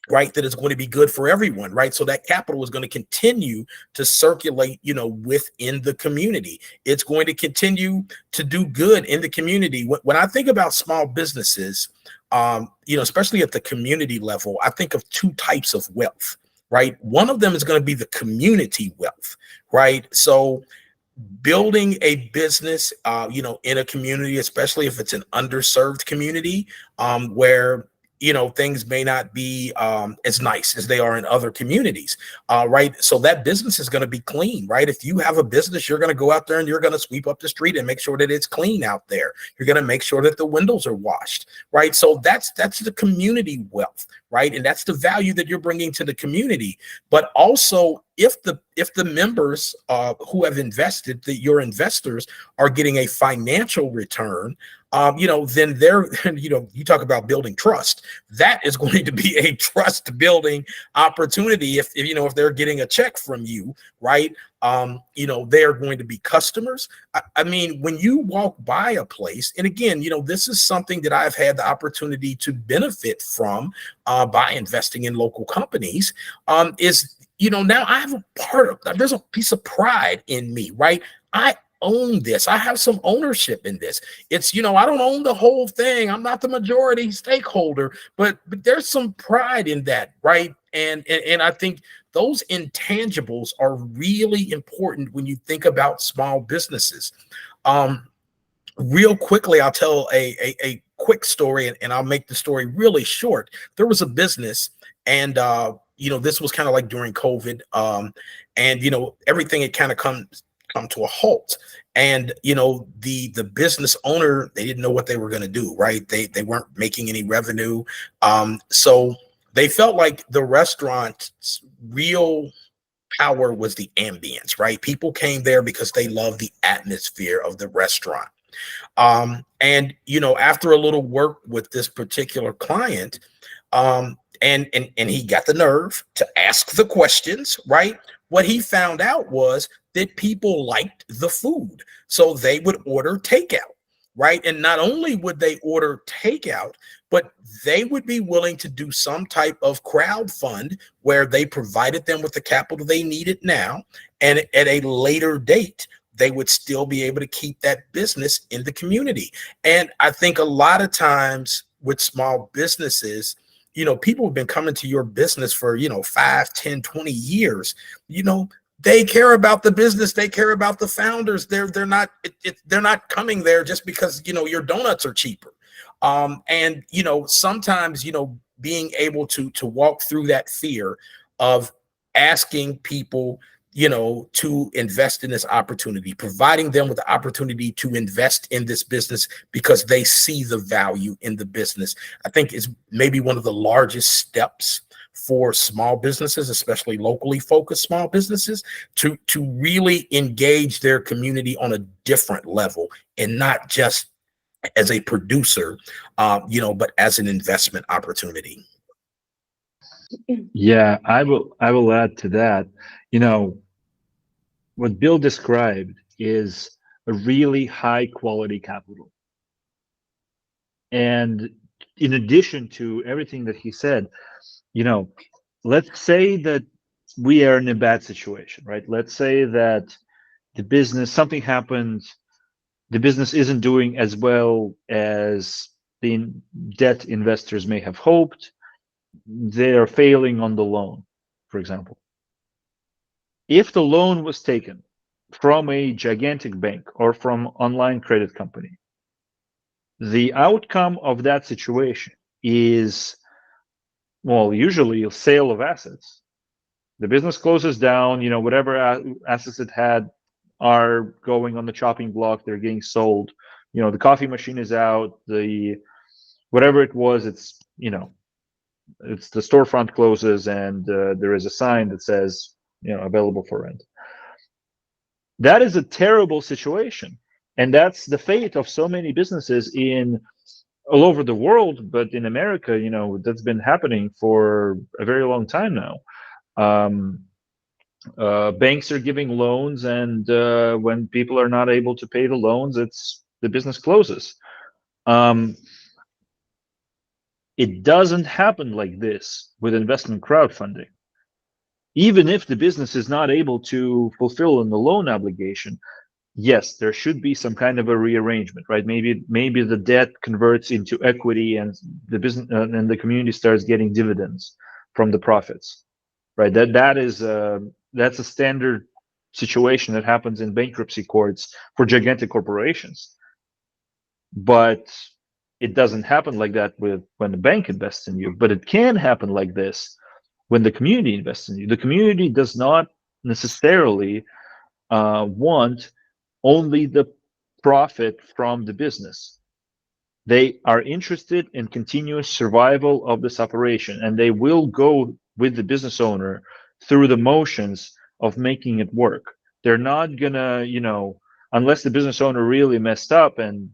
right, that is going to be good for everyone, right? So that capital is going to continue to circulate, within the community. It's going to continue to do good in the community. When I think about small businesses, especially at the community level, I think of two types of wealth, right? One of them is going to be the community wealth, right? So building a business, in a community, especially if it's an underserved community, where things may not be as nice as they are in other communities, right? So that business is going to be clean, right? If you have a business, you're going to go out there and you're going to sweep up the street and make sure that it's clean out there. You're going to make sure that the windows are washed, right? So that's the community wealth, right? And that's the value that you're bringing to the community. But also, if the members who have invested, that your investors are getting a financial return, then they're, you talk about building trust. That is going to be a trust building opportunity. If they're getting a check from you, right? They are going to be customers. I mean, when you walk by a place, and again, this is something that I've had the opportunity to benefit from by investing in local companies, is, now I have there's a piece of pride in me, right? I own this. I have some ownership in this. It's, I don't own the whole thing. I'm not the majority stakeholder, but there's some pride in that, right? And I think those intangibles are really important when you think about small businesses. Real quickly, I'll tell a quick story, and I'll make the story really short. There was a business, and this was kind of like during COVID, and everything had kind of come to a halt. And the business owner, they didn't know what they were going to do, right? They weren't making any revenue. So they felt like the restaurant's real power was the ambience, right? People came there because they loved the atmosphere of the restaurant. And after a little work with this particular client, and he got the nerve to ask the questions, right? What he found out was that people liked the food, so they would order takeout, right? And not only would they order takeout, but they would be willing to do some type of crowd fund where they provided them with the capital they needed now, and at a later date they would still be able to keep that business in the community. And I think a lot of times with small businesses, people have been coming to your business for 5, 10, 20 years. They care about the business, they care about the founders. They're not coming there just because your donuts are cheaper. And sometimes being able to walk through that fear of asking people to invest in this opportunity, providing them with the opportunity to invest in this business because they see the value in the business, I think is maybe one of the largest steps for small businesses, especially locally focused small businesses, to really engage their community on a different level, and not just as a producer, but as an investment opportunity. Yeah, I will add to that. What Bill described is a really high quality capital. And in addition to everything that he said, you know, let's say that we are in a bad situation, right? Let's say that something happens, the business isn't doing as well as the debt investors may have hoped. They are failing on the loan, for example. If the loan was taken from a gigantic bank or from online credit company, the outcome of that situation is, well, usually a sale of assets. The business closes down, whatever assets it had are going on the chopping block, they're getting sold. The coffee machine is out, the whatever it was, it's the storefront closes, and there is a sign that says, available for rent. That is a terrible situation, and that's the fate of so many businesses in all over the world. But in America, that's been happening for a very long time now. um, Banks are giving loans, and when people are not able to pay the loans, the business closes. um, it doesn't happen like this with investment crowdfunding. Even if the business is not able to fulfill in the loan obligation, yes, there should be some kind of a rearrangement, right? Maybe the debt converts into equity, and the business and the community starts getting dividends from the profits, right? That's a standard situation that happens in bankruptcy courts for gigantic corporations. But it doesn't happen like that when the bank invests in you. But it can happen like this when the community invests in you. The community does not necessarily want only the profit from the business. They are interested in continuous survival of this operation, and they will go with the business owner through the motions of making it work. They're not gonna, unless the business owner really messed up and,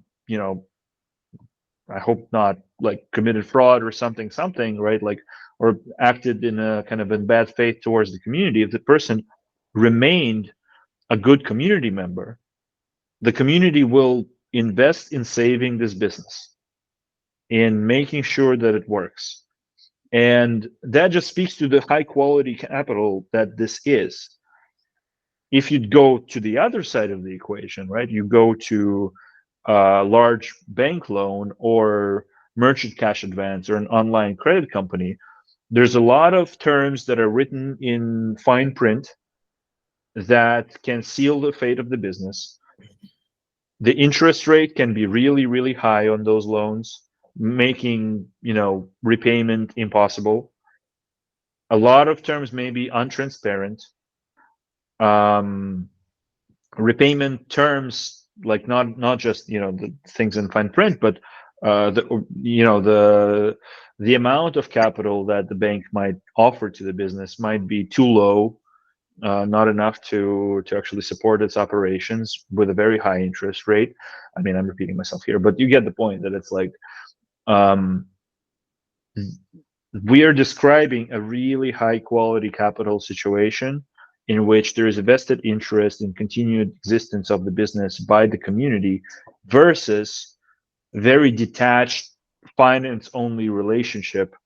I hope not, like committed fraud or something, right? Like, or acted in a kind of in bad faith towards the community. If the person remained a good community member, the community will invest in saving this business, in making sure that it works. And that just speaks to the high quality capital that this is. If you go to the other side of the equation, right, you go to a large bank loan or merchant cash advance or an online credit company, there's a lot of terms that are written in fine print that can seal the fate of the business. The interest rate can be really, really high on those loans, making, repayment impossible. A lot of terms may be untransparent. Um, repayment terms, like not just the things in fine print, but the amount of capital that the bank might offer to the business might be too low, not enough to actually support its operations with a very high interest rate. I mean, I'm repeating myself here, but you get the point that it's like, um, we are describing a really high quality capital situation in which there is a vested interest in continued existence of the business by the community versus very detached finance only relationship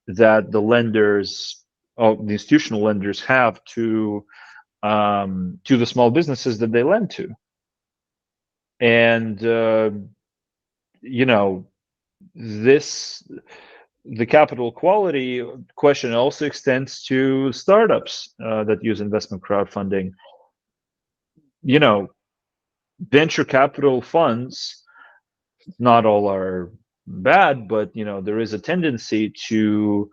that the lenders, the institutional lenders, have to the small businesses that they lend to. And you know this the capital quality question also extends to startups that use investment crowdfunding. You know, venture capital funds, not all are bad, but there is a tendency to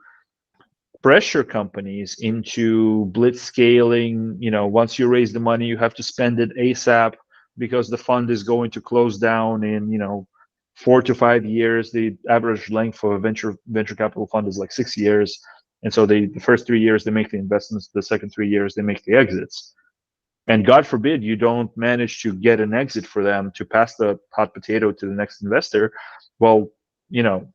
pressure companies into blitz scaling. Once you raise the money, you have to spend it ASAP because the fund is going to close down in 4 to 5 years. The average length of a venture capital fund is like 6 years, and so the first 3 years they make the investments, the second 3 years they make the exits. And God forbid you don't manage to get an exit for them to pass the hot potato to the next investor. Well, you know,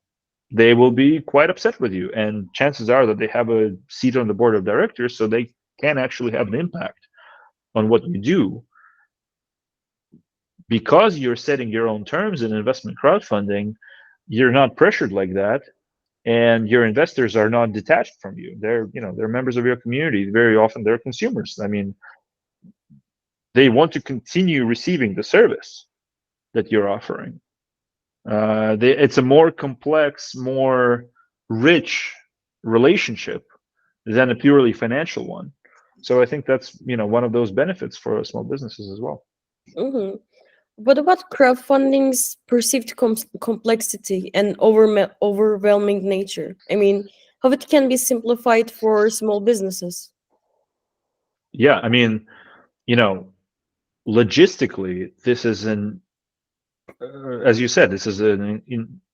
they will be quite upset with you. And chances are that they have a seat on the board of directors, so they can actually have an impact on what you do. Because you're setting your own terms in investment crowdfunding, you're not pressured like that. And your investors are not detached from you. They're members of your community. Very often they're consumers. I mean, they want to continue receiving the service that you're offering. It's a more complex, more rich relationship than a purely financial one. So I think that's one of those benefits for small businesses as well. Hmm. What about crowdfunding's perceived complexity and overwhelming nature? I mean, how it can be simplified for small businesses? Yeah, I mean, you know, logistically, this is as you said, this is an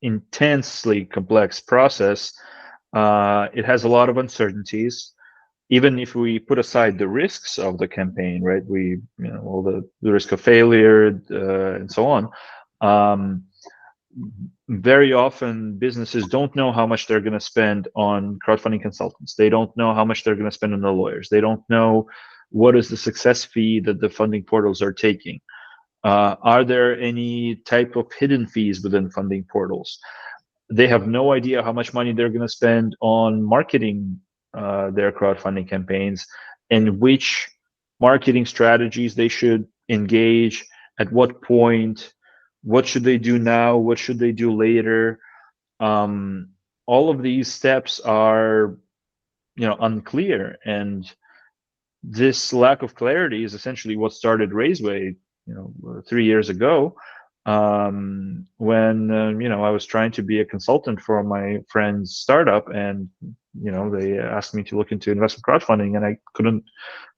intensely complex process. It has a lot of uncertainties. Even if we put aside the risks of the campaign, right? All the risk of failure and so on. Um, Very often, businesses don't know how much they're going to spend on crowdfunding consultants. They don't know how much they're going to spend on the lawyers. They don't know what is the success fee that the funding portals are taking. Are there any type of hidden fees within funding portals? They have no idea how much money they're going to spend on marketing their crowdfunding campaigns, and which marketing strategies they should engage at what point. What should they do now? What should they do later? um, all of these steps are unclear, and this lack of clarity is essentially what started Raiseway 3 years ago, when I was trying to be a consultant for my friend's startup, and they asked me to look into investment crowdfunding, and I couldn't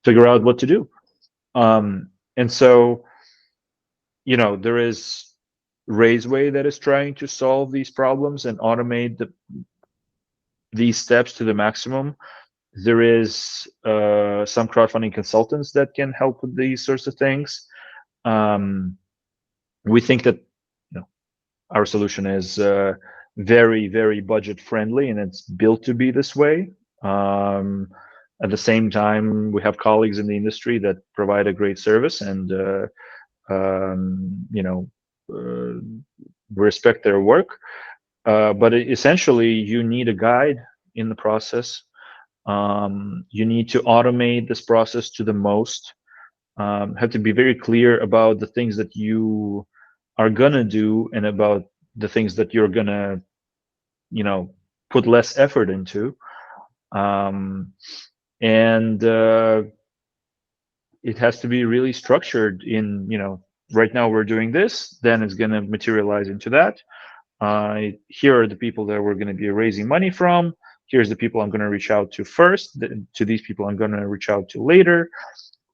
figure out what to do. And so there is Raiseway that is trying to solve these problems and automate these steps to the maximum. There is some crowdfunding consultants that can help with these sorts of things. We think that our solution is very, very budget friendly, and it's built to be this way. At the same time, we have colleagues in the industry that provide a great service, and respect their work. But essentially, you need a guide in the process. You need to automate this process to the most. Have to be very clear about the things that you are gonna do, and about the things that you're gonna, put less effort into. And it has to be really structured in, right now we're doing this, then it's gonna materialize into that. Here are the people that we're going to be raising money from. Here's the people I'm going to reach out to first. To these people I'm going to reach out to later.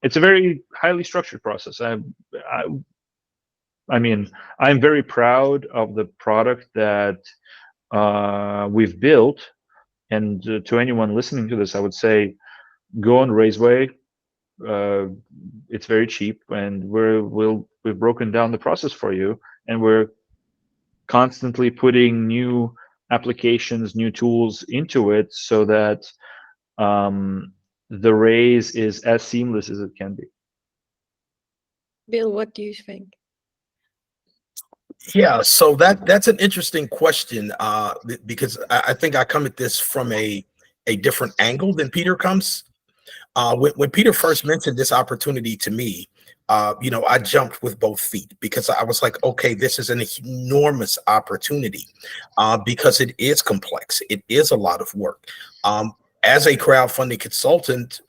it's a very highly structured process. I, I mean, I'm very proud of the product that we've built. And to anyone listening to this, I would say go on Raiseway. Uh, it's very cheap, and we've broken down the process for you, and we're constantly putting new applications, new tools into it, so that the raise is as seamless as it can be. Bill, what do you think? Yeah, so that's an interesting question, because I think I come at this from a different angle than Peter comes. When Peter first mentioned this opportunity to me, I jumped with both feet because I was like, okay, this is an enormous opportunity, because it is complex. It is a lot of work. As a crowdfunding consultant,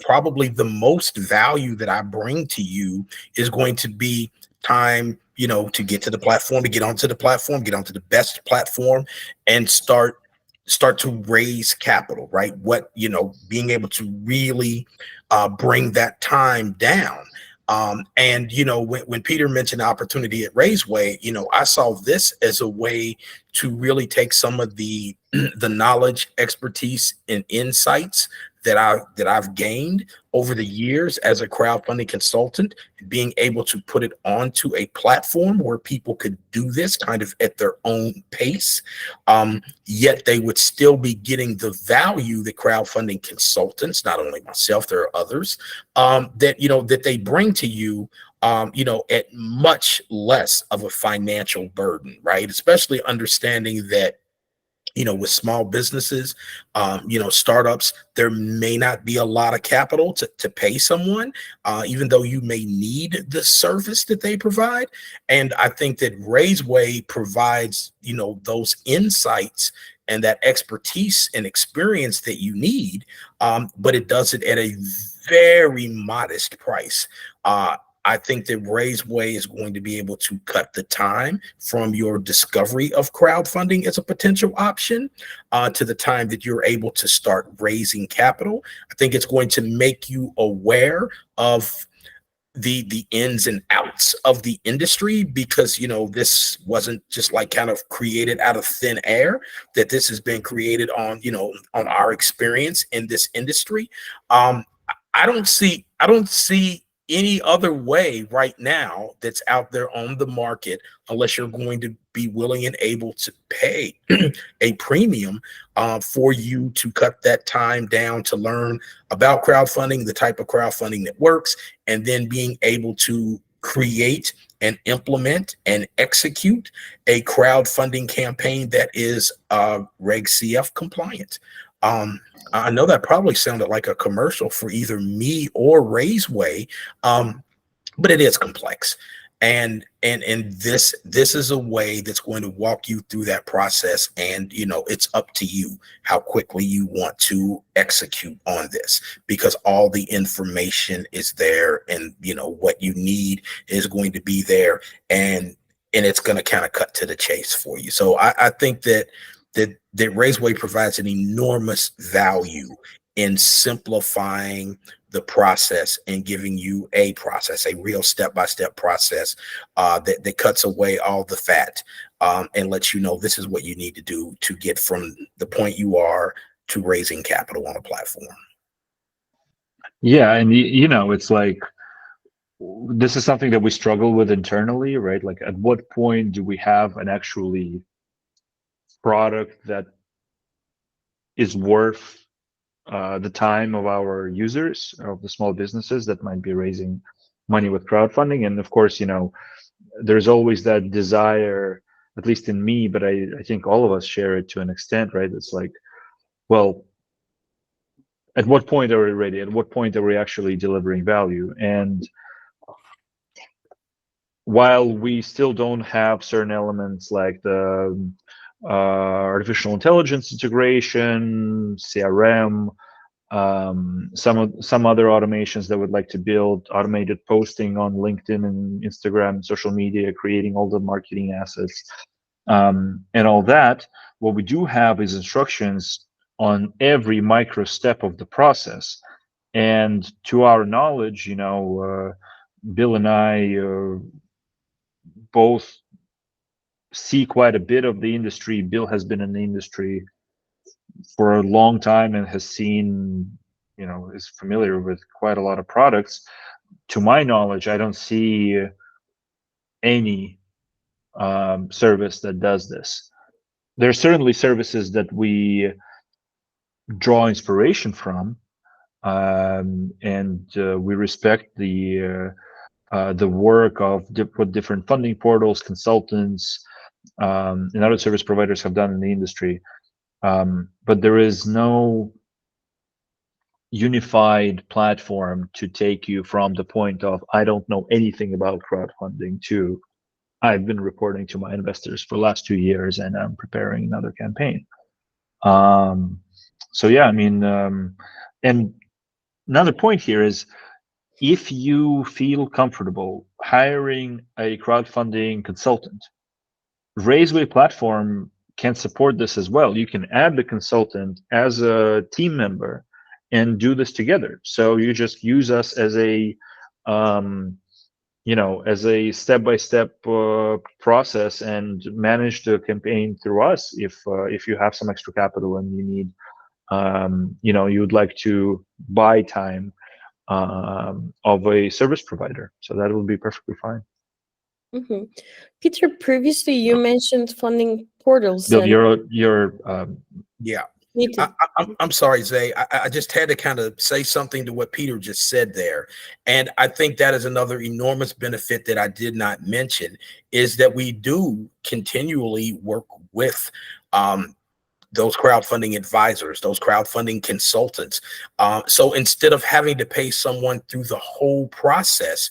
probably the most value that I bring to you is going to be time, to get to the platform, to get onto the platform, get onto the best platform, and start to raise capital, right? Being able to really bring that time down. And when Peter mentioned the opportunity at Raiseway, I saw this as a way to really take some of the the knowledge, expertise, and insights that I've gained over the years as a crowdfunding consultant, being able to put it onto a platform where people could do this kind of at their own pace, yet they would still be getting the value that crowdfunding consultants, not only myself, there are others, that they bring to you, at much less of a financial burden, right? Especially understanding that, with small businesses, startups, there may not be a lot of capital to pay someone, even though you may need the service that they provide. And I think that Raiseway provides, those insights and that expertise and experience that you need, but it does it at a very modest price. I think that Raiseway is going to be able to cut the time from your discovery of crowdfunding as a potential option, to the time that you're able to start raising capital. I think it's going to make you aware of the ins and outs of the industry, because this wasn't just like kind of created out of thin air, that this has been created on our experience in this industry. I don't see any other way right now that's out there on the market, unless you're going to be willing and able to pay a premium, for you to cut that time down to learn about crowdfunding, the type of crowdfunding that works, and then being able to create and implement and execute a crowdfunding campaign that is Reg CF compliant. I know that probably sounded like a commercial for either me or Raiseway, but it is complex. And this is a way that's going to walk you through that process. And it's up to you how quickly you want to execute on this, because all the information is there, and what you need is going to be there, and it's going to kind of cut to the chase for you. So I think that Raiseway provides an enormous value in simplifying the process and giving you a process, a real step-by-step process, that cuts away all the fat, and lets you know this is what you need to do to get from the point you are to raising capital on a platform. Yeah, and it's like, this is something that we struggle with internally, right? Like, at what point do we have an actually product that is worth the time of our users, of the small businesses that might be raising money with crowdfunding? And of course, there's always that desire, at least in me, but I think all of us share it to an extent, right? It's like, well, at what point are we ready? At what point are we actually delivering value? And while we still don't have certain elements like the artificial intelligence integration, CRM, some other automations that would like to build, automated posting on LinkedIn and Instagram, social media, creating all the marketing assets, and all that. What we do have is instructions on every micro step of the process. And to our knowledge, Bill and I both see quite a bit of the industry. Bill has been in the industry for a long time and has seen, is familiar with quite a lot of products. To my knowledge, I don't see any service that does this. There are certainly services that we draw inspiration from, and we respect the work of what different funding portals, consultants, and other service providers have done in the industry. But there is no unified platform to take you from the point of I don't know anything about crowdfunding to I've been reporting to my investors for the last 2 years and I'm preparing another campaign. So yeah, I mean, and another point here is if you feel comfortable hiring a crowdfunding consultant, Raiseway platform can support this as well. You can add the consultant as a team member and do this together. So you just use us as a as a step-by-step process and manage the campaign through us if you have some extra capital and you need you would like to buy time of a service provider, so that will be perfectly fine. Hmm. Peter, previously you mentioned funding portals Bill, and you're Yeah. need to. I'm sorry, Zay. I just had to kind of say something to what Peter just said there. And I think that is another enormous benefit that I did not mention is that we do continually work with those crowdfunding advisors, those crowdfunding consultants. So instead of having to pay someone through the whole process,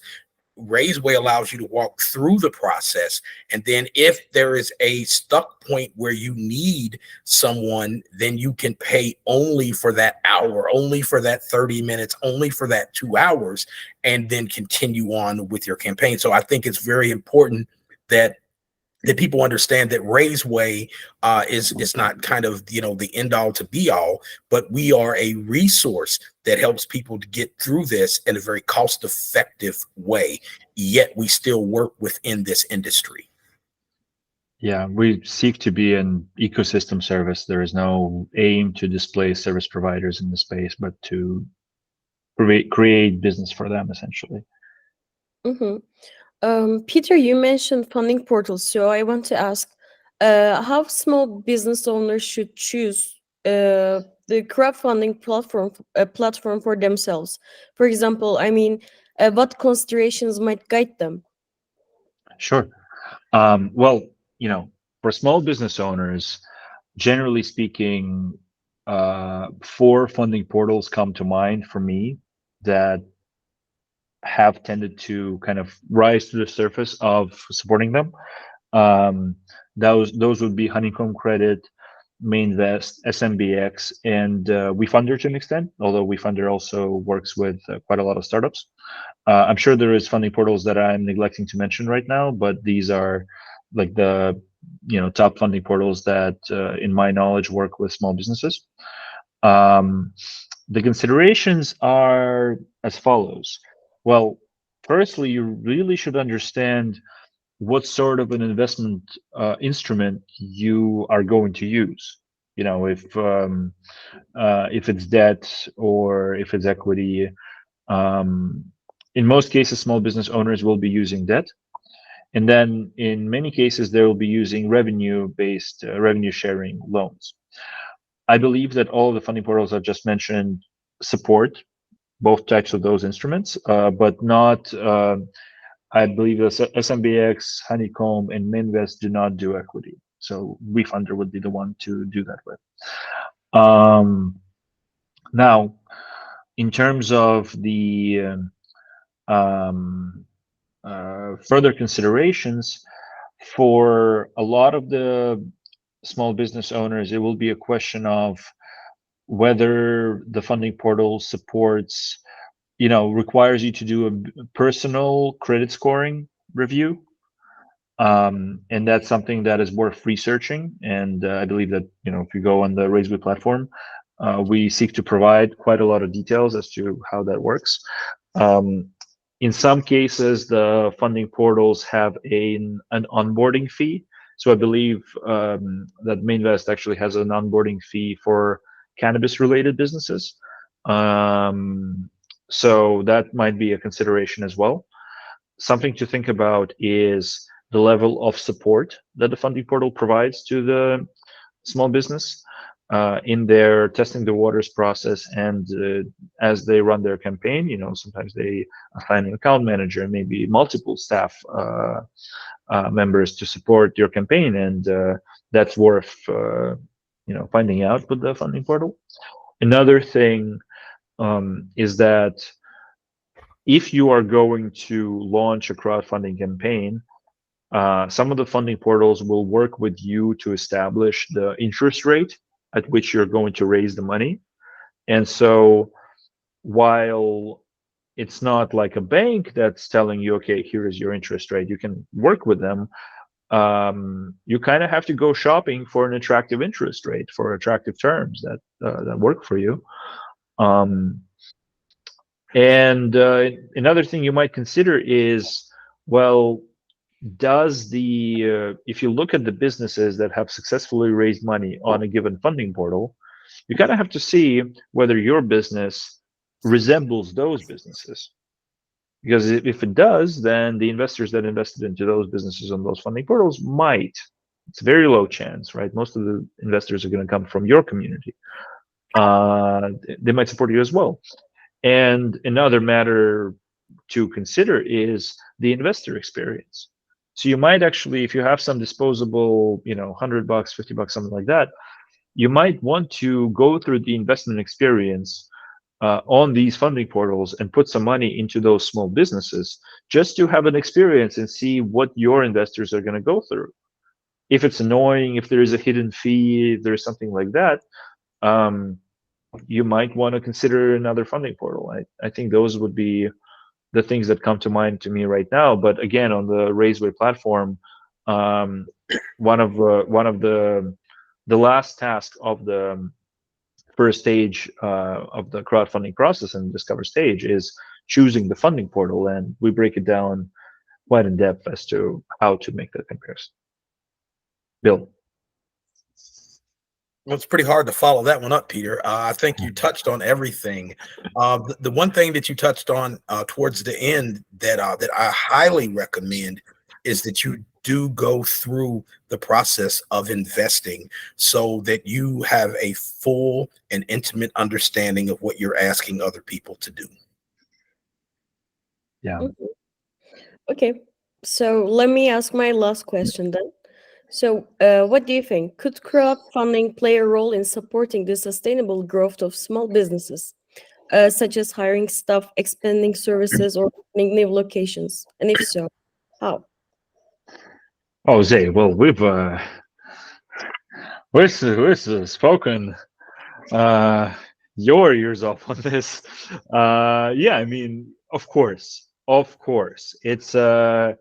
Raiseway allows you to walk through the process. And then if there is a stuck point where you need someone, then you can pay only for that hour, only for that 30 minutes, only for that 2 hours, and then continue on with your campaign. So I think it's very important that people understand that Raiseway is not kind of the end all to be all, but we are a resource that helps people to get through this in a very cost effective way. Yet we still work within this industry. Yeah, we seek to be an ecosystem service. There is no aim to displace service providers in the space, but to create business for them essentially. Hmm. Peter, you mentioned funding portals, so I want to ask how small business owners should choose the crowdfunding platform for themselves. For example, I mean, what considerations might guide them? Sure. Well, for small business owners, generally speaking, 4 funding portals come to mind for me that have tended to kind of rise to the surface of supporting them. Um, those would be Honeycomb Credit, Mainvest, SMBX, and WeFunder to an extent. Although WeFunder also works with quite a lot of startups. I'm sure there is funding portals that I'm neglecting to mention right now, but these are like the top funding portals that, in my knowledge, work with small businesses. Um, the considerations are as follows. Well, firstly, you really should understand what sort of an investment instrument you are going to use. If it's debt or if it's equity. Um, in most cases, small business owners will be using debt. And then in many cases, they will be using revenue-based revenue sharing loans. I believe that all of the funding portals I've just mentioned support both types of those instruments, but not, I believe the SMBX, Honeycomb, and Minvest do not do equity. So WeFunder would be the one to do that with. Now, in terms of the further considerations, for a lot of the small business owners, it will be a question of whether the funding portal supports, requires you to do a personal credit scoring review. And that's something that is worth researching. And I believe that, if you go on the Raiseway platform, We seek to provide quite a lot of details as to how that works. Um, in some cases, the funding portals have an onboarding fee. So I believe that Mainvest actually has an onboarding fee for cannabis-related businesses. So that might be a consideration as well. Something to think about is the level of support that the funding portal provides to the small business in their testing the waters process, and as they run their campaign, sometimes they assign an account manager and maybe multiple staff members to support your campaign, and that's worth finding out with the funding portal. Another thing is that if you are going to launch a crowdfunding campaign, some of the funding portals will work with you to establish the interest rate at which you're going to raise the money. And so while it's not like a bank that's telling you, okay, here is your interest rate, you can work with them. You kind of have to go shopping for an attractive interest rate, for attractive terms that work for you. And another thing you might consider is, well, if you look at the businesses that have successfully raised money on a given funding portal, you kind of have to see whether your business resembles those businesses. Because if it does, then the investors that invested into those businesses on those funding portals might, it's a very low chance, right? Most of the investors are going to come from your community. They might support you as well. And another matter to consider is the investor experience. So you might actually, if you have some disposable, $100, $50, something like that, you might want to go through the investment experience on these funding portals and put some money into those small businesses just to have an experience and see what your investors are going to go through. If it's annoying, if there is a hidden fee, if there's something like that, you might want to consider another funding portal. I think those would be the things that come to mind to me right now. But again, on the Raiseway platform, one of the last tasks of the first stage of the crowdfunding process and Discover stage is choosing the funding portal, and we break it down quite in depth as to how to make that comparison. Bill. Well, it's pretty hard to follow that one up, Peter. I think you touched on everything. The one thing that you touched on towards the end that I highly recommend is that you do go through the process of investing so that you have a full and intimate understanding of what you're asking other people to do. Yeah. Okay, so let me ask my last question then. So, what do you think? Could crowdfunding play a role in supporting the sustainable growth of small businesses, such as hiring staff, expanding services, or opening new locations? And if so, how? Oh, Zay, well, we've spoken your ears off on this. Yeah, I mean, of course, it's um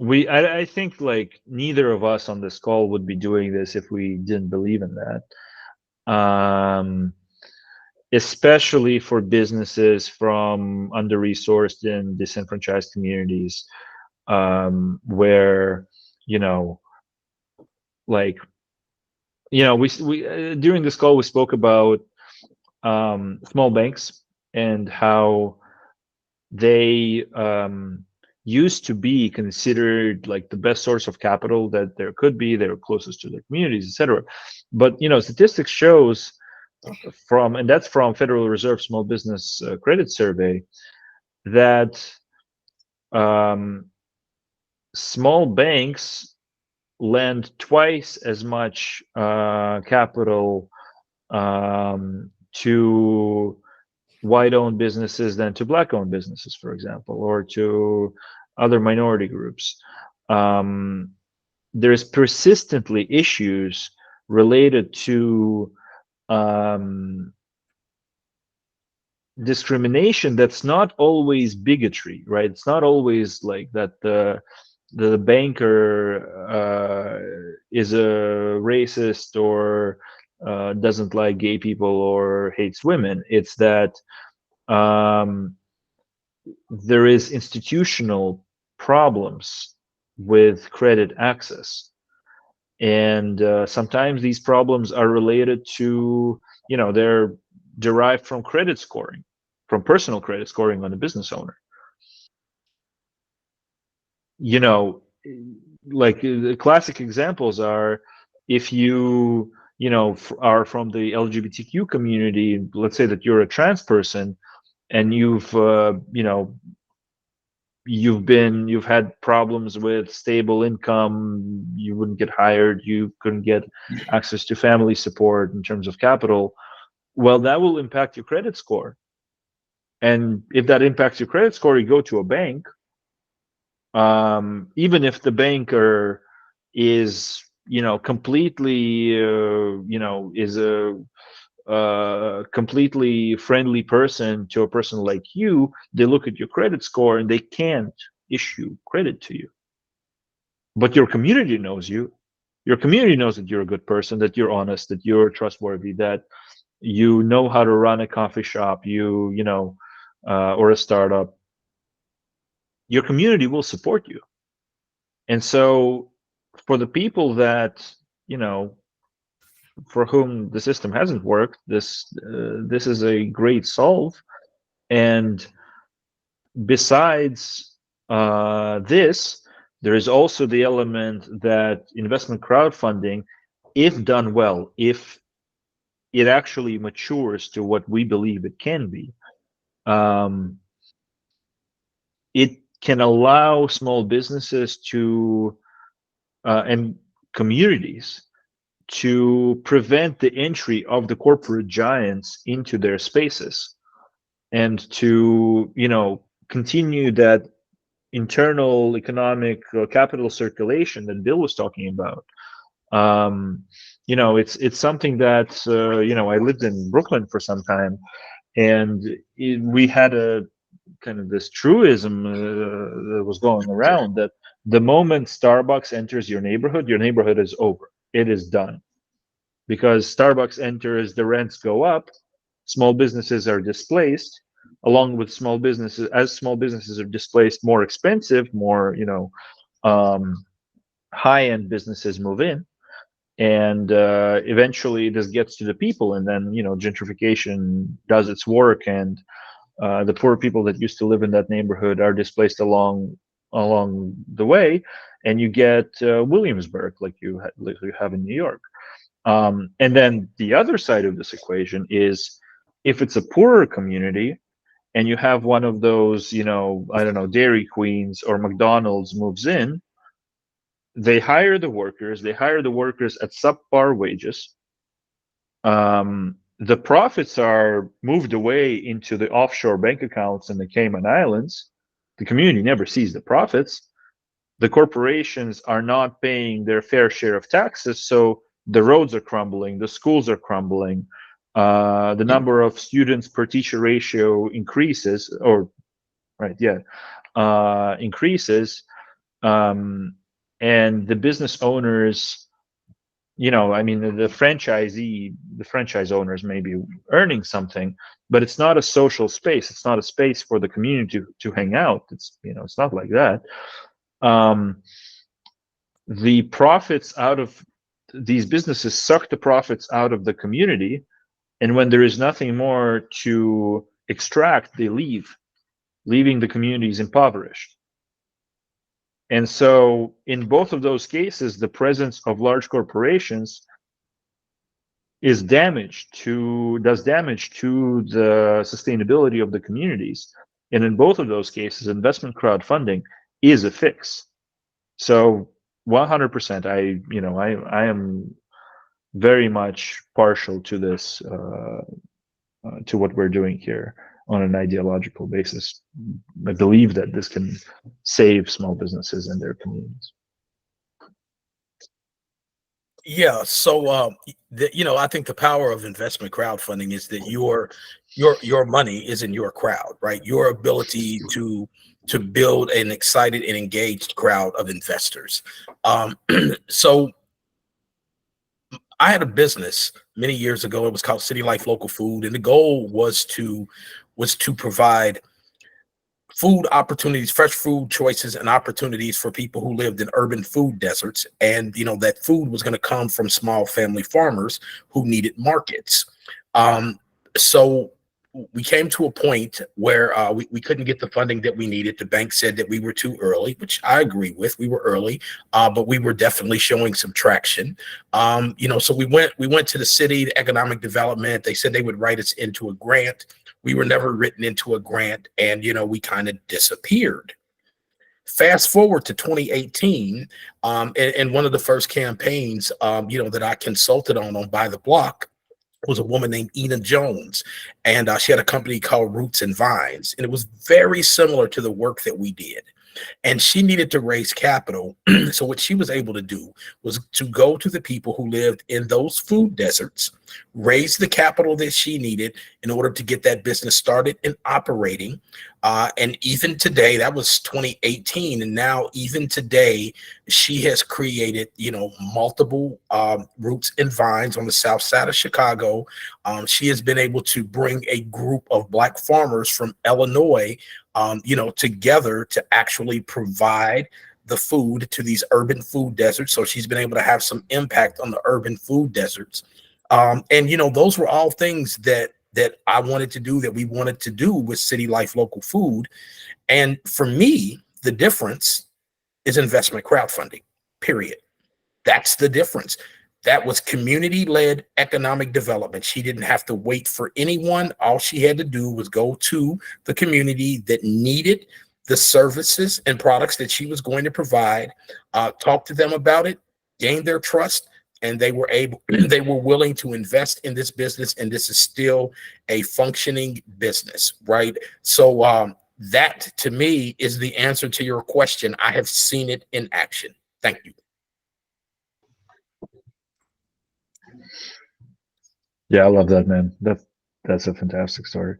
I think like neither of us on this call would be doing this if we didn't believe in that. Especially for businesses from under-resourced and disenfranchised communities, where like we during this call we spoke about small banks and how they used to be considered like the best source of capital that there could be. They were closest to their communities, etc. But statistics shows and that's from Federal Reserve Small Business Credit Survey, that small banks lend twice as much capital to white-owned businesses than to black-owned businesses, for example, or to other minority groups. There's persistently issues related to discrimination that's not always bigotry, right? It's not always like that the the banker is a racist or doesn't like gay people or hates women. It's that um, there is institutional problems with credit access, and sometimes these problems are related to, they're derived from credit scoring, from personal credit scoring on the business owner. you know like the classic examples are, if are from the LGBTQ community, let's say that you're a trans person, and you've had problems with stable income, you wouldn't get hired, you couldn't get access to family support in terms of capital. Well, that will impact your credit score, and if that impacts your credit score, you go to a bank. Even if the banker is completely is a completely friendly person to a person like you, they look at your credit score and they can't issue credit to you. But your community knows you. Your community knows that you're a good person, that you're honest, that you're trustworthy, that you know how to run a coffee shop, or a startup. Your community will support you. And so for the people that, for whom the system hasn't worked, this is a great solve. And besides this, there is also the element that investment crowdfunding, if done well, if it actually matures to what we believe it can be, um, it can allow small businesses to and communities to prevent the entry of the corporate giants into their spaces, and to continue that internal economic capital circulation that Bill was talking about. It's something that I lived in Brooklyn for some time, and we had a kind of this truism that was going around, that the moment Starbucks enters your neighborhood is over. It is done. Because Starbucks enters, the rents go up, small businesses are displaced, along with small businesses. As small businesses are displaced, more expensive, more high-end businesses move in, and eventually this gets to the people, and then gentrification does its work, and the poor people that used to live in that neighborhood are displaced along the way, and you get Williamsburg, like you have in New York. And then the other side of this equation is, if it's a poorer community and you have one of those, I don't know, Dairy Queens or McDonald's moves in, they hire the workers at subpar wages. The profits are moved away into the offshore bank accounts in the Cayman Islands. The community never sees the profits. The corporations are not paying their fair share of taxes, so the roads are crumbling, the schools are crumbling, the number of students per teacher ratio increases, increases, and the business owners, the franchise owners may be earning something, but it's not a social space. It's not a space for the community to hang out. It's not like that. The profits out of these businesses suck the profits out of the community, and when there is nothing more to extract, they leave, leaving the communities impoverished. And so in both of those cases, the presence of large corporations does damage to the sustainability of the communities. And in both of those cases, investment crowdfunding is a fix. So 100%, I am very much partial to this, to what we're doing here on an ideological basis. I believe that this can save small businesses and their communities. Yeah, so I think the power of investment crowdfunding is that your money is in your crowd, right? Your ability to build an excited and engaged crowd of investors. So I had a business many years ago. It was called City Life Local Food, and the goal was to provide food opportunities, fresh food choices and opportunities for people who lived in urban food deserts. And, that food was going to come from small family farmers who needed markets. So we came to a point where we couldn't get the funding that we needed. The bank said that we were too early, which I agree with. We were early, but we were definitely showing some traction. So we went to the city, the economic development. They said they would write us into a grant. We were never written into a grant, and we kind of disappeared. Fast forward to 2018, and one of the first campaigns, that I consulted on Buy the Block was a woman named Ina Jones, and she had a company called Roots and Vines, and it was very similar to the work that we did. And she needed to raise capital. So what she was able to do was to go to the people who lived in those food deserts, raise the capital that she needed in order to get that business started and operating. And even today, that was 2018, and now even today, she has created, multiple Roots and Vines on the south side of Chicago. She has been able to bring a group of Black farmers from Illinois, together to actually provide the food to these urban food deserts. So she's been able to have some impact on the urban food deserts. And those were all things that I wanted to do, that we wanted to do with City Life Local Food. And for me, the difference is investment crowdfunding, period. That's the difference. That was community-led economic development. She didn't have to wait for anyone. All she had to do was go to the community that needed the services and products that she was going to provide, talk to them about it, gain their trust, and they were willing to invest in this business. And this is still a functioning business, right? So that to me is the answer to your question. I have seen it in action. Thank you. Yeah, I love that, man. That's a fantastic story.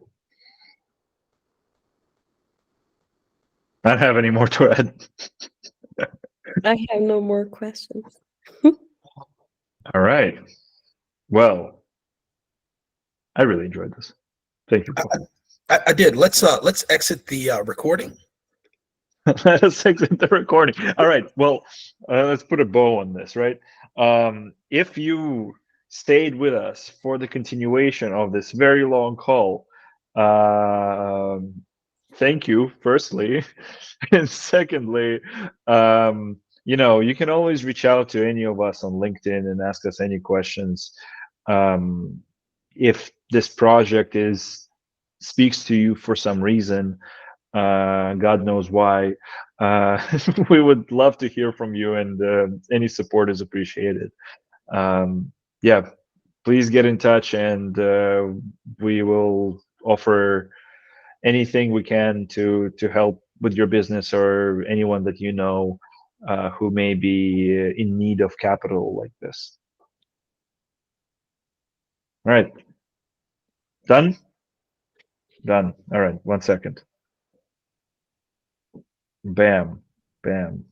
I don't have any more to add. I have no more questions. All right. Well, I really enjoyed this. Thank you, Paul. I did. Let's exit the recording. Let us exit the recording. All right. Well, let's put a bow on this, right? If you stayed with us for the continuation of this very long call, thank you, firstly. And secondly, you can always reach out to any of us on LinkedIn and ask us any questions. If this project speaks to you for some reason, God knows why, we would love to hear from you, and any support is appreciated. Yeah, please get in touch, and we will offer anything we can to help with your business or anyone that you know who may be in need of capital like this. All right. Done? Done. All right. 1 second. Bam. Bam.